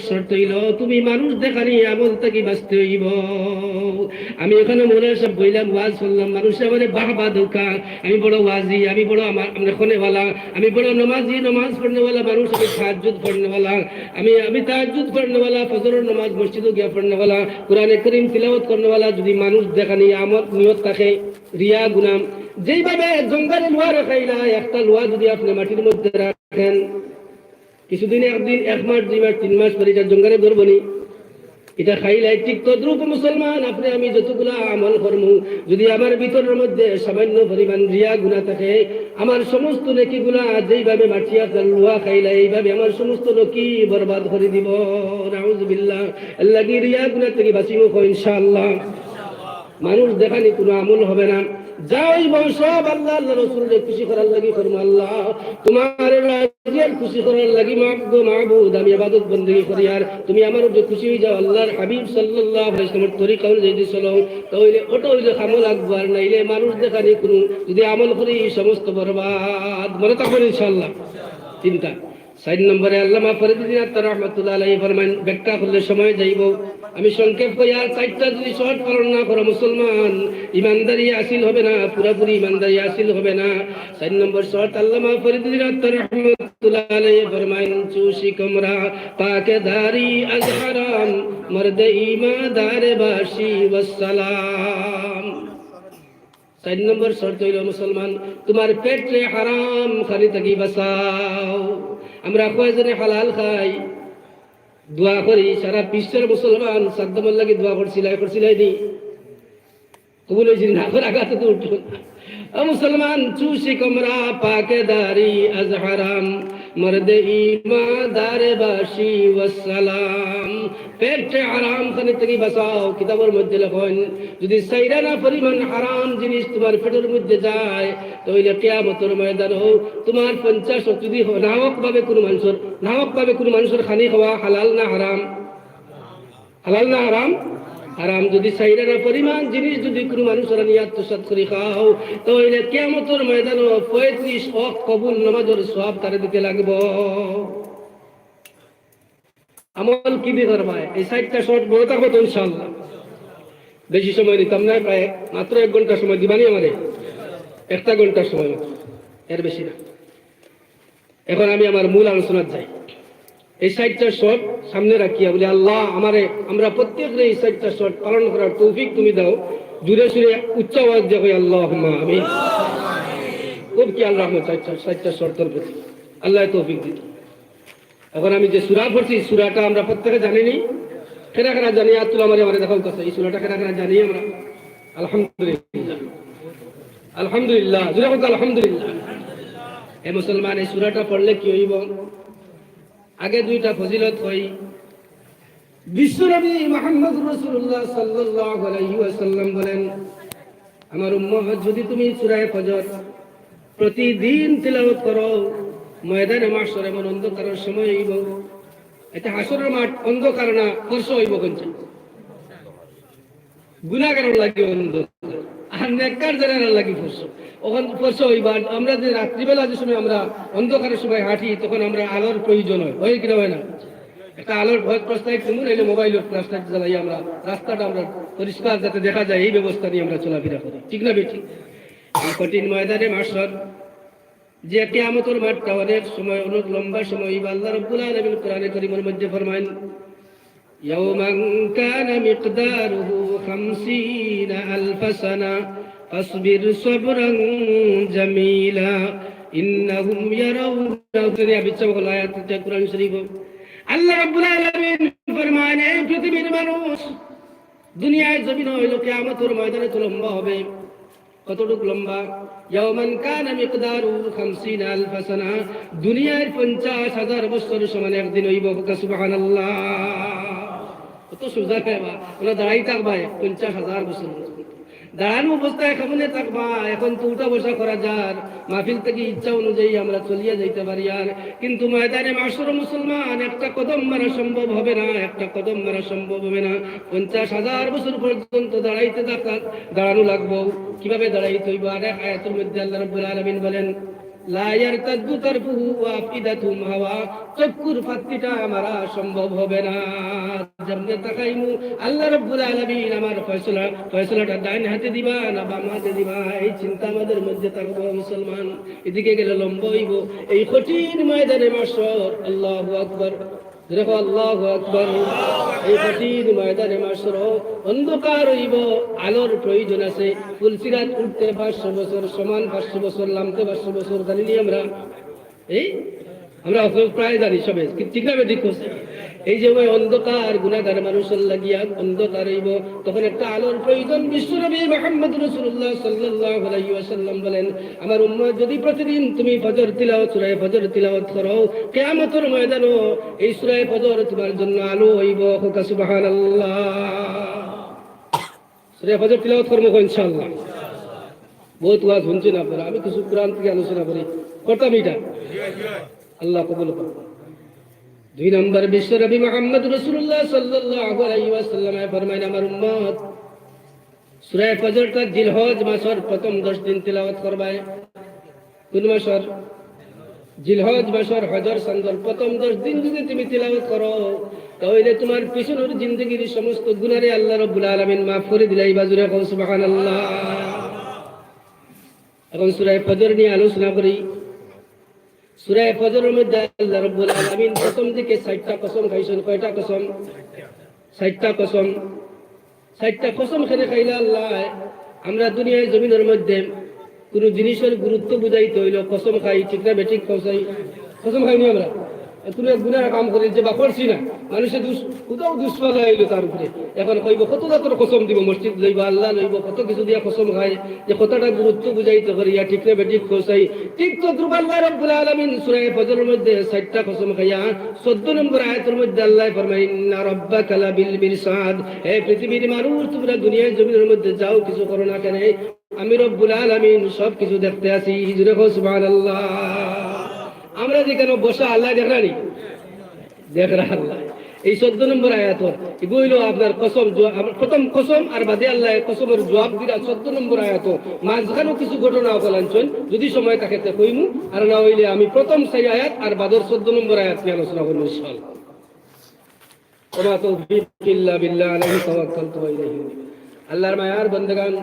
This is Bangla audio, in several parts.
শর্ত হইল তুমি মানুষ দেখানি আমল থেকে বাঁচতে হইব। আমি এখানে মনে সব বইলাম, ওয়াজ করলাম, মানুষ আমার বাহবা ধোকা, আমি বড় ওয়াজি, আমি বড় আমার খনেওয়ালা, আমি বড় নমাজি, নমাজ পড়নেওয়ালা মানুষ, আমি তাহাজ্জুদ পড়নেওয়ালা, আমি তাহাজ্জুদ পড়নেওয়ালা, ফজরের নমাজ মসজিদে গিয়া পড়নেওয়ালা, কোরআনে করিম তিলাওয়াত করনেওয়ালা। যদি মানুষ দেখানি আমল নিয়ত থাকে, রিয়া গুনাম, যেইভাবে জঙ্গলে লোহা রাখাইলা, একটা লোহা যদি আপনি মাটির মধ্যে রাখেন, কিছুদিন, একদিন, 1 মাস, 2 মাস, 3 মাস পরে এটা জঙ্গলে ধরবনি, এটা খাইলাই। ঠিক তদ্রূপ মুসলমান আপনি আমি যতগুলা আমল কর্ম, যদি আমার ভিতরের মধ্যে সামান্য পরিমাণ রিয়া গুনাহ থাকে, আমার সমস্ত নেকিগুলা যেইভাবে মাটিয়া লোহা খাইলাই, এইভাবে আমার সমস্ত নেকি বরবাদ করে দিব। নাউযুবিল্লাহ। আল্লাহ কি রিয়া গুনাহ থেকে বাঁচিব ইনশাআল্লাহ। মানুষ দেখানি কোনো আমল হবে না। যাই সব আল্লাহ আল্লাহ রাসূলকে খুশি করার লাগি করবো। আল্লাহ তোমার রাজিয়ার খুশি করার লাগি মাহবুদ আমি ইবাদত বندگی করি, আর তুমি আমার উপরে খুশি হয়ে যাও। আল্লাহর হাবিব সাল্লাল্লাহু আলাইহি ওয়াসাল্লামের তরিকা অনুযায়ী যদি চলো, তাহলে ওটা হইলে আমল আকবার, নাইলে মানুষ দেখানি কোনো যদি আমল করি সমস্ত বরবাদ। মনে থাকবেন ইনশাআল্লাহ। চিন্তা 4 নম্বরে আল্লামা ফরিদুদ্দীন আত্মার রহমাতুল্লাহ আলাইহি ফরমান, ব্যাখ্যা করলে সময় যাইব, আমি সংক্ষেপ করি। আর 4টা যদি শর্ট পালন না করো মুসলমান, ইমানদারি হাসিল হবে না, পুরোপুরি ইমানদারি হাসিল হবে না। 4 নম্বর শর্ট আল্লামা ফরিদুদ্দীন আত্মার রহমাতুল্লাহ আলাইহি ফরমান, চুশি কমরা পাকে দারি আজ হারাম মর্দে ঈমানদার বাশি ওয়াসসালাম। 4 নম্বর শর্ত হইল মুসলমান, তোমার পেটে হারাম খালি থাকি বাঁচাও। আমরা কয়জনে হালাল খাই, দোয়া করি, সারা বিশ্বের মুসলমান সাদ্দামের লাগি দোয়া করছিলাই নি, কবুল হয়েছিল না, করে আঘাতে তো উঠল না। মুসলমান চুষি কমরা পাকে দারি আজ হারাম মর্দে ঈমানদার বাশি ওয়াসসালাম। পেটে হারাম খালি থেকে বাঁচাও। কিতাবের মধ্যে লেখেন, যদি সাইরানা পরিমাণ হারাম জিনিস তোমার পেটের মধ্যে যায়, তাহলে কিয়ামতের ময়দানে তোমার 50 যদি নাহক ভাবে কোনো মানুষের খানি খাওয়া হালাল না হারাম? হালাল না হারাম? হারাম। যদি সাইরানা পরিমাণ জিনিস যদি কোনো মানুষের নিয়ে আত্মসাৎ করে খাও, তাহলে কিয়ামতের ময়দানে 35 ওয়াক্ত কবুল নামাজের সওয়াব তারে দিতে লাগবে। আমল কি দিয়ে করবা? এই 4টা শর্ট বড় থাকবো তো ইনশাআল্লাহ। বেশি সময় নিতাম না, প্রায় মাত্র 1 ঘন্টা সময় দিবানি আমারে, 1 ঘন্টা সময় মাত্র, এর বেশি না। এখন আমি আমার মূল আলোচনায় যাই। এই 4টা শর্ট সামনে রাখিয়া বলি, আল্লাহ আমরা প্রত্যেকের এই 4টা শর্ট পালন করার তৌফিক তুমি দাও। জুড়ে সুরে উচ্চ আওয়াজ দিয়ে কই আল্লাহুম্মা আমিন। খুব খেয়াল রাখবো 4টা শর্তের প্রতি, আল্লাহ তৌফিক দিত। এখন আমি যে সূরা পড়ছি, সূরাটা আমরা প্রত্যেকে জানিনি, কেনা জানি, আর তুলা মারে দেখাও কথা, এই সূরাটা কেনা জানি আমরা। আলহামদুলিল্লাহ, আলহামদুলিল্লাহ, জুড়ে কথা আলহামদুলিল্লাহ। হে মুসলমান, এই সূরাটা পড়লে কি হইব? আগে 2টা ফজিলত হই। বিশ্বনবী মুহাম্মদ রাসূলুল্লাহ সাল্লাল্লাহু আলাইহি ওয়াসাল্লাম বলেন, আমার উম্মত যদি তুমি সূরা ফজর প্রতিদিন তিলাওয়াত করো, ময়দানে মাহশরে এমন অন্ধকারের সময় হইব, এটা হাসরের মাঠ অন্ধকার না, ফর্স হইব, কোনটা গুনাহগারের লাগে অন্ধকার, আর নেককার যারা লাগে ফর্স। ওখান ফর্স হইবা। আমরা যে রাত্রিবেলা যে সময় আমরা অন্ধকারের সময় হাঁটি, তখন আমরা আলোর প্রয়োজন হয় কিনা হয় না? একটা আলোর প্রস্তাব কেমন এলে মোবাইলের প্লাস্টার জ্বালাই আমরা রাস্তাটা আমরা পরিষ্কার যাতে দেখা যায়, এই ব্যবস্থা নিয়ে আমরা চলাফেরা করি, ঠিক না বেঠি? এই কঠিন ময়দানে মাহশর যে কিয়ামতের মাঠটা অনেক সময়, অনেক লম্বা সময়, আল্লাহ রাব্বুল আলামিন কোরআনে কারীমের মধ্যে ফরমান, ইয়াওমান কানা মিকদারুহু 50 আলফ সানা ফাসবির সাবরান জামিলা ইন্নাহুম ইয়ারাউনা। বিচ্ছা বলা আয়াত কোরআন শরীফ। আল্লাহ রাব্বুল আলামিন ফরমান, এই পৃথিবীর মানুষ, দুনিয়ায় জমিন হইল কিয়ামতের ময়দানে তো লম্বা হবে। কতটুকু লম্বা? ইয়াওমান কানা মিকদারুহু 50 আলফ সানা, দুনিয়ার 50,000 বছর সমান একদিন হইব। সুবহানাল্লাহ। কত সুজা খাইবা, ওরা দাঁড়াই থাকবা 50,000 বছর, দাঁড়ানো অবস্থায় কেমনে থাকবা? এখন তো উঠা বসা করা যার, মাহফিল থেকে ইচ্ছা অনুযায়ী আমরা চলিয়ে যাইতে পারি, আর কিন্তু ময়দানে মাহশর মুসলমান একটা কদম মারা সম্ভব হবে না, 50,000 বছর পর্যন্ত দাঁড়ানো লাগবো। কিভাবে দাঁড়াইতে হইব? আর আয়াতের মধ্যে আল্লাহ রাব্বুল আলামিন বলেন, লা ইয়ারতাদু তারফুহু ওয়া আফিদাতুহুম হাওয়া, চক্ষুর ফাত্তিটা আমার সম্ভব হবে না। যেমনে তাকাইমু আল্লাহ রাব্বুল আলামিন আমার ফয়সালাটা ডান হাতে দিবা না বাম হাতে দিবা, এই চিন্তা আমাদের মধ্যে থাকবে মুসলমান। এদিকে গেলে লম্বা হইব এই কঠিন ময়দানে মাশর। আল্লাহু আকবার, দেখো আল্লাহু আকবার। এই কঠিন ময়দানে মাশর অন্ধকার হইব, আলোর প্রয়োজন আছে। ফুলসিরাত উঠতে 500 বছর সমান, 500 বছর নামতে 500 বছর জানি নি আমরা। আমরা প্রায় জানি সবে, ঠিক না বেঠিক? এই যে ওই অন্ধকার গুনাহগার মানুষের লাগিয়া অন্ধকার হইব, তখন একটা আলোর প্রয়োজন। বিশ্বনবী মুহাম্মদ রাসূলুল্লাহ সাল্লাল্লাহু আলাইহি ওয়াসাল্লাম বলেন, আমার উম্মত যদি প্রতিদিন তুমি ফজর তিলাওয়াত, সূরা ফজর তিলাওয়াত করো, কিয়ামতের ময়দানে এই সূরা ফজর তোমার জন্য আলো হইব। সুবহানাল্লাহ। সূরা ফজর তিলাওয়াত করব ইনশাআল্লাহ। বহুত ওয়াজ শুনছেন আপনারা, আমি কিছু কোরআন থেকে আলোচনা করি, করতাম এটা। আল্লাহ কবুল করুন। 2 নম্বর, বিশ্বনবী মুহাম্মদ রাসূলুল্লাহ সাল্লাল্লাহু আলাইহি ওয়াসাল্লাম ফরমায়, আমার উম্মত সূরা ফজরটা জিলহজ মাসের প্রথম 10 দিন তিলাওয়াত করবে। কোন মাসের? জিলহজ মাসের হজর সন্ধ্যর প্রথম 10 দিন যদি তুমি তিলাওয়াত করো, তাহলে তোমার পিছনের জিন্দেগির সমস্ত গুনাহে আল্লাহ রাব্বুল আলামিন মাফ করে দিলাই। বাজুরে কও সুবহানাল্লাহ। এখন সূরা ফজর নিয়ে আলোচনা করি। সূরা ফজরের মধ্যে আল্লাহ রাব্বুল আলামিন প্রথম দিকে 60টা কসম খাইছেন। কয়টা কসম? 60টা কসম। 60টা কসম খেলে খাইলে আল্লাহ আমরা দুনিয়ায় জমিনের মধ্যে কোন জিনিসের গুরুত্ব বুঝাইতে হইল কসম খাই, ঠিক না বেঠিক? কসম খাইনি আমরা। তুমি গুনার কাম করি যে বা করছি না, মানুষের কোথাও দুষ্ফল হইল তার উপরে। এখন কইব কত জাতের কসম দিব, মসজিদ লইব, আল্লাহ লইব, কত কিছু দিয়া কসম খাই, যে কতটা গুরুত্ব বুঝাইতে করিয়া, ঠিক না বেঠিক? কইসাই ঠিক তো আল্লাহ রাব্বুল আলামিন সূরা ফজরের মধ্যে 60টা কসম খাইয়া 14 নম্বর আয়াতের মধ্যে আল্লাহ ফরমায়, ইন্না রাব্বাকা লাবিল মিরসাদ। হে পৃথিবীর মানুষ, তোমরা দুনিয়ার জমিনের মধ্যে যাও, কিছু করো না কেন, আমি রব্বুল আলামিন সব কিছু দেখতে আছি। জোরে কও সুবহানাল্লাহ। আমরা যেখানে বসা আল্লাহ দেখরানি, দেখরা আল্লাহ। এই 14 নম্বর আয়াত এগুলো আপনার কসম, প্রথম কসম আর বাদে আল্লাহ কসমের জবাব দিরা 14 নম্বর আয়াত। মাঝখানেও কিছু ঘটনা বলাঞ্চন, যদি সময় থাকে তে কইমু, আর না হইলে আমি প্রথম 4 আয়াত আর বাদর 14 নম্বর আয়াত নিয়ে আলোচনা করব ইনশাআল্লাহ। ওয়া তাওফীক ইল্লা বিল্লাহ, আলাইহি তাওয়াক্কালতু ওয়া ইলাইহি উনীব। আল্লাহর মায়ার বান্দাগান,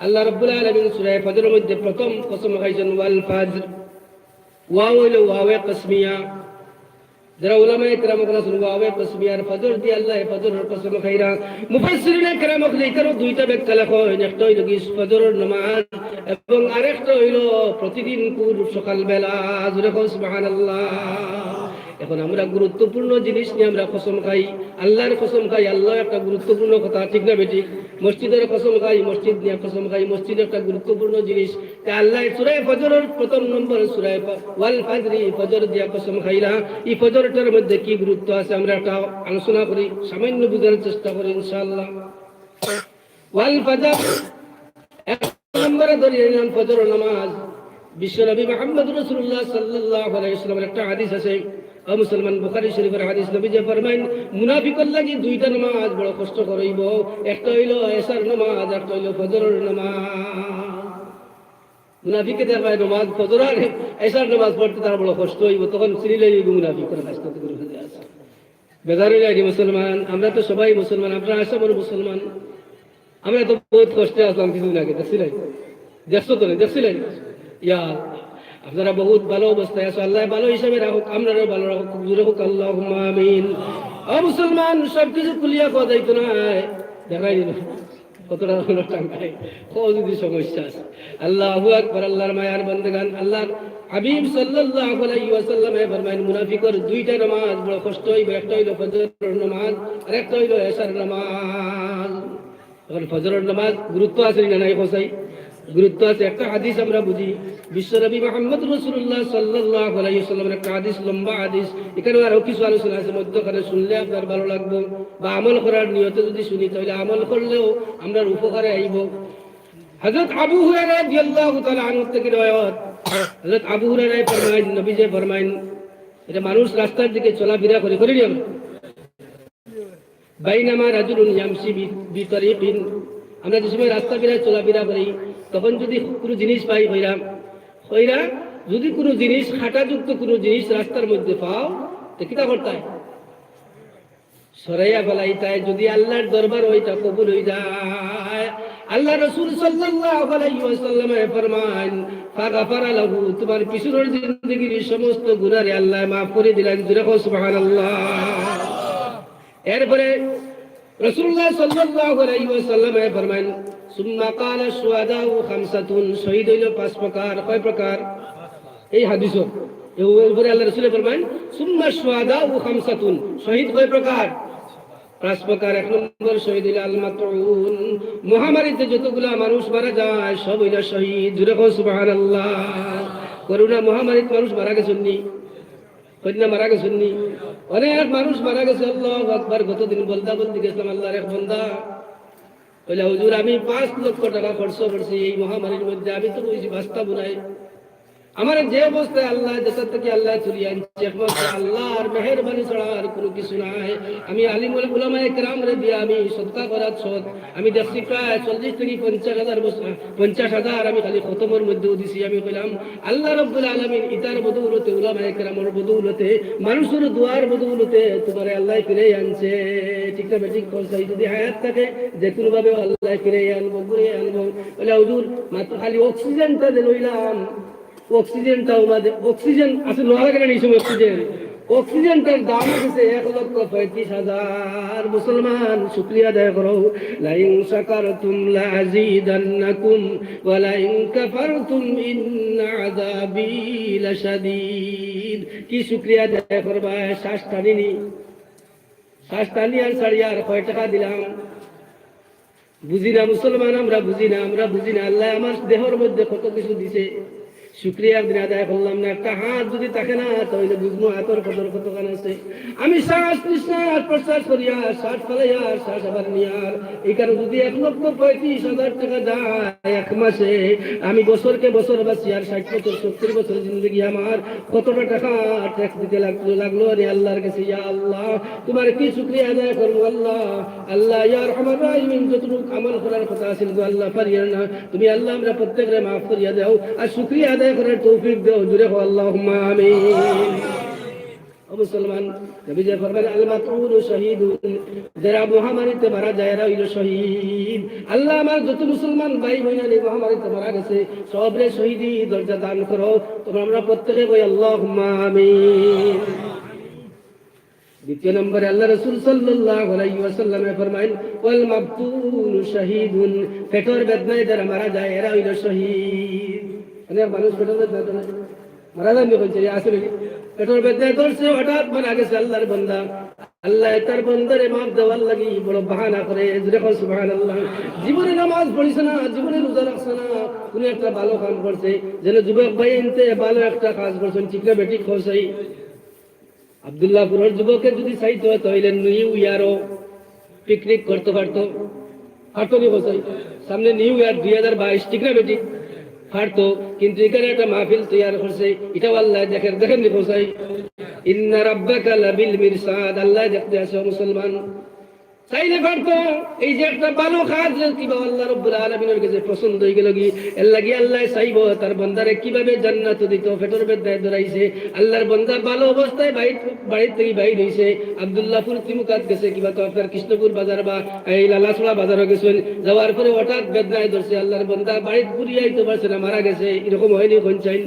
আল্লাহ রাব্বুল আলামিন সূরা ফজরের মধ্যে প্রথম কসম খাইছেন ওয়াল ফাজর। ওয়াও হইল ওয়াওয়ে কসমিয়া। যারা উলামায়ে কেরাম বলেছেন ওয়াওয়ে কসমিয়ার ফজর দিয়ে আল্লাহ ফজরের কসম খাইরা। মুফাসসিরিনে কেরাম বলেছেন এটারও দুইটা ব্যাখ্যা লেখা হয়, একটা হইল কি ফজরের নামাজ, এবং আরেকটা হইল প্রতিদিন সকালবেলা। জোরে কও সুবহানাল্লাহ। এখন আমরা গুরুত্বপূর্ণ জিনিস নিয়ে আমরা কসম খাই, আল্লাহর কসম খাই। আল্লাহ একটা গুরুত্বপূর্ণ কথা, ঠিক না বেঠিক? মসজিদের কসম খাই, মসজিদ নিয়ে কসম খাই। মসজিদ একটা গুরুত্বপূর্ণ জিনিস। আল্লাহ সূরা ফজরের প্রথম নম্বর সূরা ওয়াল ফাজরি, ফজর দিয়া কসম খাইলা। এই ফজরটার মধ্যে কি গুরুত্ব আছে আমরা একটা আলোচনা করি, সামান্য বুঝার চেষ্টা করি ইনশাআল্লাহ। ওয়াল ফাজর এক নম্বরে ধরিয়ে নিলাম ফজর নামাজ। বিশ্বনবী মুহাম্মদ রাসূলুল্লাহ সাল্লাল্লাহু আলাইহি ওয়াসাল্লামের একটা হাদিস আছে, মুসলমান বুখারী শরীফের হাদিস। নবী যে ফরমাইন, মুনাফিকের লাগি দুইটা নামাজ বড় কষ্ট করাইব, একটা হইল এশার নামাজ, একটা হইল ফজরের নামাজ। মুনাফিকে দেখবাই নামাজ ফজর আর এশার নামাজ পড়তে তার বড় কষ্ট হইব, তখন চিনিলে মুনাফিকের কাজ করতে করে ফেলে আছে। বেজারে যাই মুসলমান, আমরা তো সবাই মুসলমান, আপনারা আসা বড় মুসলমান। আমরা তো বহুত কষ্টে আসলাম কিছুদিন আগে, দেখছিলেন? দেখছো তো না? দেখছিলেন? ইয়া আপনারা বহুত ভালো অবস্থায় আছো, আল্লাহ ভালো হিসাবে রাখুক, আমরাও ভালো রাখুক, জোরে হোক আল্লাহুম্মা আমিন। ও মুসলমান, সব কিছু কুলিয়া কথা যাইতো না, দেখাই দিল কতটা হলো টাঙ্গাই, যদি সমস্যা আছে। আল্লাহু আকবার। আল্লাহর মায়ার বান্দাগান, আল্লাহর হাবিব সাল্লাল্লাহু আলাইহি ওয়াসাল্লাম ফরমায়েন, মুনাফিকের দুইটা নামাজ বড় কষ্ট হইবে, একটা হইল ফজরের নামাজ আর একটা হইল এশার নামাজ। এখন ফজরের নামাজ গুরুত্ব আছে না নাই? কোসাই গুরুত্ব আছে। একটা হাদিস আমরা বুঝি, বিশ্বনবী মুহাম্মদ রাসূলুল্লাহ সাল্লাল্লাহু আলাইহি ওয়াসাল্লামের একটা হাদিস, লম্বা হাদিস। এখানে আরো কিছু আলোচনা আছে, মধ্যখানে শুনলে আপনার ভালো লাগবে, বা আমল করার নিয়তে যদি শুনি তাহলে আমল করলেও আমরা উপকারে আইব। হযরত আবু হুরায়রা রাদিয়াল্লাহু তাআলা আনহু থেকে riwayat, হযরত আবু হুরায়রা ফরমায়েন, নবী যে ফরমায়েন, এটা মানুষ রাস্তার দিকে চলাফেরা করে করি আমরা, বাইনামা রাজুলুন ইয়ামশি বিতরিকিন, আমরা যে সময় রাস্তা ফেরা চলাফেরা করি, তখন যদি কোনো জিনিস পাই হইলাম ওইরা যদি কোনো জিনিস খাটাযুক্ত কোনো জিনিস রাস্তার মধ্যে পাও তো কিতা করতায় সরাইয়া ফেলাইতায় যদি আল্লাহর দরবার ওইটা কবুল হয়ে যায়। আল্লাহ রাসূল সাল্লাল্লাহু আলাইহি ওয়াসাল্লাম ফরমান ফাগাফারা লাহু তোমার পিছনের জিন্দেগীর সমস্ত গুনাহ আল্লাহ মাফ করে দিলেন। জোরে কও সুবহানাল্লাহ। এরপরে রাসূলুল্লাহ সাল্লাল্লাহু আলাইহি ওয়াসাল্লাম ফরমান সুম্মা ক্বালা শুহাদাউ খামসাতুন শহীদ হইল পাঁচ প্রকার। কয় প্রকার? এই হাদিস এরপরে আল্লাহ রাসূল ফরমান সুম্মা শুহাদাউ খামসাতুন শহীদ কয় প্রকার? পাঁচ প্রকার। এক নম্বর শহীদ হইল আল মাতউন মহামারীতে যতগুলা মানুষ মারা যায় সব হইল শহীদ। জোরে কও সুবহানাল্লাহ। করোনা মহামারীতে মানুষ মারা গেছেননি? কন্যা মারা গেছেননি? অনেক মানুষ মারা গেছে। আল্লাহু আকবার। গতদিন বলদা বলতে গেছিলাম আল্লাহর এক বান্দা বলে হুজুর আমি 5 লক্ষ টাকা খরচ করছি এই মহামারীর মধ্যে, আমি তো বুঝি বাস্তব নাই। আমার যে অবস্থায় আল্লাহ যেটা থেকে আল্লাহ চলিয়ে আনছে একমাত্র আল্লাহর মেহেরবানি ছাড়া আর কোনো কিছু নাই। আমি আলিমুল উলামায়ে কেরামরে দিয়ে আমি সদকা করার সদ আমি দেখছি প্রায় 40 থেকে 50,000 আমি খালি খতমের মধ্যে দিছি। আমি কইলাম আল্লাহ রাব্বুল আলামিন ইতার বদৌলতে উলামায়ে কেরামের বদৌলতে মানুষের দুয়ার বদৌলতে তোমারে আল্লাহ ফিরে আনছে। ঠিক না ঠিক বলছে? যদি হায়াত থাকে যে কোনো ভাবে আল্লাহ ফিরে আনবো ঘুরে আনবো। বলে হুজুর মাত্র খালি অক্সিজেনটা যে লইলাম অক্সিজেনটাও অক্সিজেন আসলে লোহা কেন এই সময় অক্সিজেনটার দাম হচ্ছে 1,35,000। মুসলমান শুকরিয়া আদায় করো। লাইন শাকারতুম লাযীদান্নাকুম ওয়া লাইন কাফারতুম ইন্না আযাবী লাশাদীদ। কি শুকরিয়া আদায় করবা? শ্বাস টানি আর ছাড়িয়া আর কয় টাকা দিলাম বুঝি না। মুসলমান আমরা বুঝি না আল্লাহ আমার দেহের মধ্যে কত কিছু দিছে, শুক্রিয়া দিন আদায় করলাম না। একটা হাত যদি থাকে না তাহলে বুঝবো হাতের কদর কতখান আছে। আমি শ্বাস নিঃশ্বাস প্রশ্বাস করিয়া শ্বাস ফেলাইয়া শ্বাস আবার নিয়ার এই কারণে যদি 1,35,000 টাকা যায় এক মাসে, আমি বছরকে বছর বাঁচি আর 60 বছর 70 বছর জিন্দগি আমার কতটা টাকা ট্যাক্স দিতে লাগলো আরে আল্লাহর কাছে। ইয়া আল্লাহ তোমার কি শুকরিয়া আদায় করবো আল্লাহ ইয়া রহমান রাহিম। যতটুকু আমল করার কথা আছিল গো আল্লাহ পারিয়া না, তুমি আল্লাহ আমরা প্রত্যেকরে মাফ করিয়া দাও আর শুকরিয়া আদায় করার তৌফিক দাও। জুড়ে হো আল্লাহুম্মা আমিন। ও মুসলমান নবী যে ফরমান আল মাতউন শহীদুন যারা মহামারীতে মারা যায় এরা হইল শহীদ। আল্লাহ আমার যত মুসলমান ভাই বোনেরা এই মহামারীতে মারা গেছে সবরে শহীদি দরজা দান করো। তোমরা আমরা প্রত্যেকে কই আল্লাহুম্মা আমিন। দ্বিতীয় নম্বরে আল্লাহ রাসূল সাল্লাল্লাহু আলাইহি ওয়াসাল্লাম ফরমাইল ওয়াল মাবতুন শহীদুন পেটের বেদনায় যারা মারা যায় এরা হইল শহীদ। অনেক মানুষ পেটের বেদনায় মারা যায় বলছে আসলে পেটের বেদনায় ধরছে হঠাৎ মারা গেছে আল্লাহর বান্দা। আল্লাহ তার বান্দারে মাফ দেওয়ার লাগি বড় বাহানা করে। দেখো সুবহানাল্লাহ। জীবনে নামাজ পড়িছে না, জীবনে রোজা রাখছে না, কোনো একটা ভালো কাম করছে যেন যুবক ভাই এনতে ভালো একটা কাজ করছেন ঠিক না বেটি খোঁজাই। আব্দুল্লাহপুরের যুবকের যদি চাইতে হয় তাহলে নিউ ইয়ারও পিকনিক করতে পারতো নি খোঁজাই সামনে নিউ ইয়ার 2022 ঠিক না বেটি পারতো, কিন্তু এখানে একটা মাহফিল তৈরি করছে এটাও আল্লাহ দেখেন নি খোঁজাই। ইন্না রাব্বাকা লাবিল মিরসাদ। আল্লাহ দেখতে আছে মুসলমান চাইলে পারতো এই যে একটা ভালো কাজ কিভাবে আল্লাহ রাব্বুল আলামিনের কাছে পছন্দ হয়ে গেল কি এর লাগি আল্লাহ চাইবো তার বান্দারে কিভাবে জান্নাত দিত। পেটের বেদনায় ধরাইছে আল্লাহর বান্দা ভালো অবস্থায় বাড়ির থেকে বাইর হইছে আব্দুল্লাহপুর ত্রিমুকাত গেছে কিবা তো আপনার কৃষ্ণপুর বাজার বা এই লালাছড়া বাজারে গেছেন, যাওয়ার পরে হঠাৎ বেদনায় ধরছে আল্লাহর বান্দা বাড়িতে ঘুরিয়ে আইতে পারছে না, মারা গেছে। এরকম হয়নি কোন চাই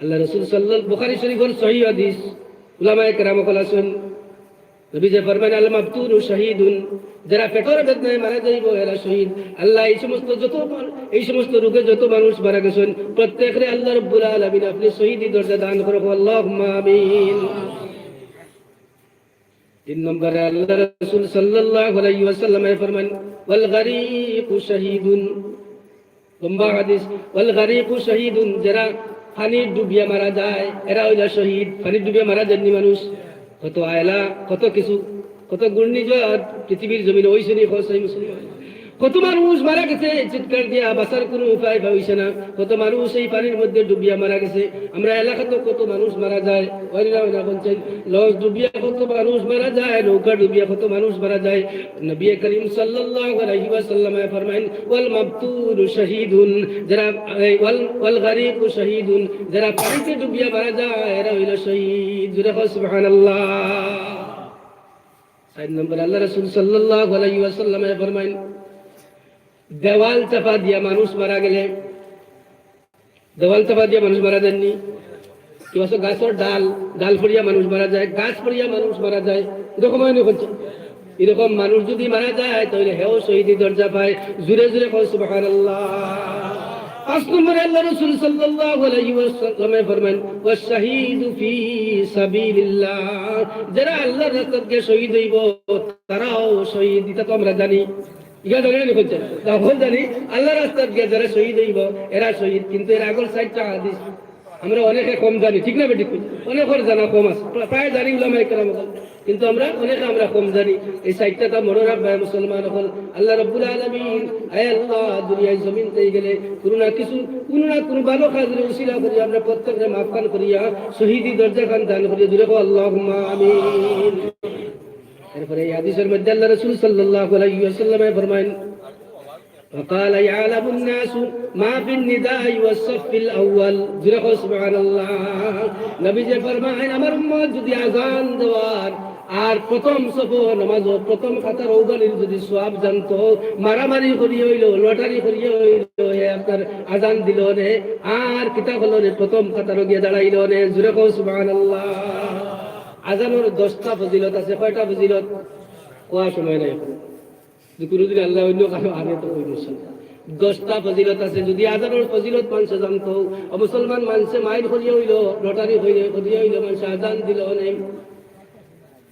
আল্লাহ রাসূল সাল্লাল্লাহু বুখারী শরীফের সহিহ হাদিস উলামায়ে কেরাম বলেছেন নবী যে ফরমান আল মাবতুন শহীদুন যারা পেটের বেদনায় মারা যাইব এরা শহীদ। আল্লাহ এই সমস্ত রোগে যত মানুষ মারা গেছেন প্রত্যেকরে আল্লাহ রাব্বুল আলামিন আপনি শহীদি দরজা দান করুন আল্লাহুম্মা আমিন। 3 নম্বরে আল্লাহ রাসূল সাল্লাল্লাহু আলাইহি ওয়াসাল্লাম ফরমান ওয়াল গরীকু শহীদুন। লম্বা হাদিস। ওয়াল গরীকু শহীদুন যারা পানি ডুবিয়ে মারা যায় এরা হইল শহীদ। পানি ডুবিয়ে মারা যায়নি মানুষ, কত আয়লা কত কিছু কত ঘূর্ণিঝড় পৃথিবীর জমিনে ওই শ্রেণী খোঁজাই মুসলমান কত মানুষ মারা গেছে চিৎকার দিয়া বাঁচার কোনো উপায় পাইছে না, কত মানুষ এই পানির মধ্যে ডুবিয়া মারা গেছে। আমরা এলাকাতে কত মানুষ মারা যায়, বলছেন লঞ্চ ডুবিয়া কত মানুষ মারা যায়, নৌকা ডুবিয়া কত মানুষ মারা যায়। নবী করিম সাল্লাল্লাহু আলাইহি ওয়াসাল্লাম ফরমায়েন ওয়াল মাবতুর শাহীদুন, যারা ওয়াল গারিক শাহীদুন, যারা পানিতে ডুবিয়া মারা যায় এরা হইল শহীদ। জোরে সুবহানাল্লাহ। 4 নম্বর আল্লাহ রাসূল সাল্লাল্লাহু আলাইহি ওয়াসাল্লাম ফরমায়েন দেওয়াল চাপা দিয়া মানুষ মারা গেলে, দেওয়াল চাপা দিয়া মানুষ মারা যাননি, কি আছে গাছের ডাল পড়িয়া মানুষ মারা যায়, গাছ পড়িয়া মানুষ মারা যায়, এরকম হয় না? এরকম মানুষ যদি মারা যায় তাহলে হেও শহীদি দরজা পায়। জুড়ে জুড়ে কয় সুবহানাল্লাহ। 5 নম্বরে আল্লাহ রাসূল সাল্লাল্লাহু আলাইহি ওয়াসাল্লাম ফরমান ওয়াস শাহীদু ফি সাবিলিল্লাহ, যারা আল্লাহর রাস্তায় শহীদ হইব তারাও শহীদ। এটা তো আমরা জানি, ইয়া জানেন হচ্ছে তখন জানি আল্লাহর রাস্তায় গিয়ে যারা শহীদ হইব এরা শহীদ। কিন্তু এর আগের 4টা হাদিস আমরা অনেকে কম জানি, ঠিক না বেঠিক? অনেকের জানা কম আছে, প্রায় জানি উলামায়ে কেরাম, কিন্তু আমরা অনেকে আমরা কম জানি। এই 4টা মনে রাখবে মুসলমান হল। আল্লাহ রাব্বুল আলামিন আয় আল্লাহ দুনিয়ায় জমিন থেকে গেলে কোনো না কোনো ভালো কাজের উসিলা করি আমরা প্রত্যেককে মাফ খান করিয়া শহীদি দরজা খান দান করিয়া দূরে কো আল্লাহুম্মা আমিন। এরপরে এই হাদিসের মধ্যে আল্লাহ রাসূল সাল্লাল্লাহু আলাইহি ওয়াসাল্লাম ফরমায়েন وقال يعلم الناس ما في النداء والصف الاول। سبحان الله। নবী যে ফরমায়েন আমার উম্মত যদি আযান দেওয়ার আর প্রথম সফ নামাজ প্রথম কাতার ওগালির যদি সওয়াব জানতো, মারামারি করিয়ে হইল, লটারি করিয়ে হইল, আপনার আযান দিল নে আর কিতাব হলো নে প্রথম কাতার গিয়ে দাঁড়াইল নে। জুরে কও সুবহানাল্লাহ। আযানের 10টা ফজিলত আছে। কয়টা ফজিলত কোয়া সময় নাই, কোনদিন আল্লাহ অন্য কারো আগে তো কই দিয়েছেন। 10টা ফজিলত আছে। যদি আযানের ফজিলত মানুষে জানতো, মুসলমান মানুষে মাইল করিয়ে হইল, লটারি করিয়ে হইল, মানুষ আযান দিল নে।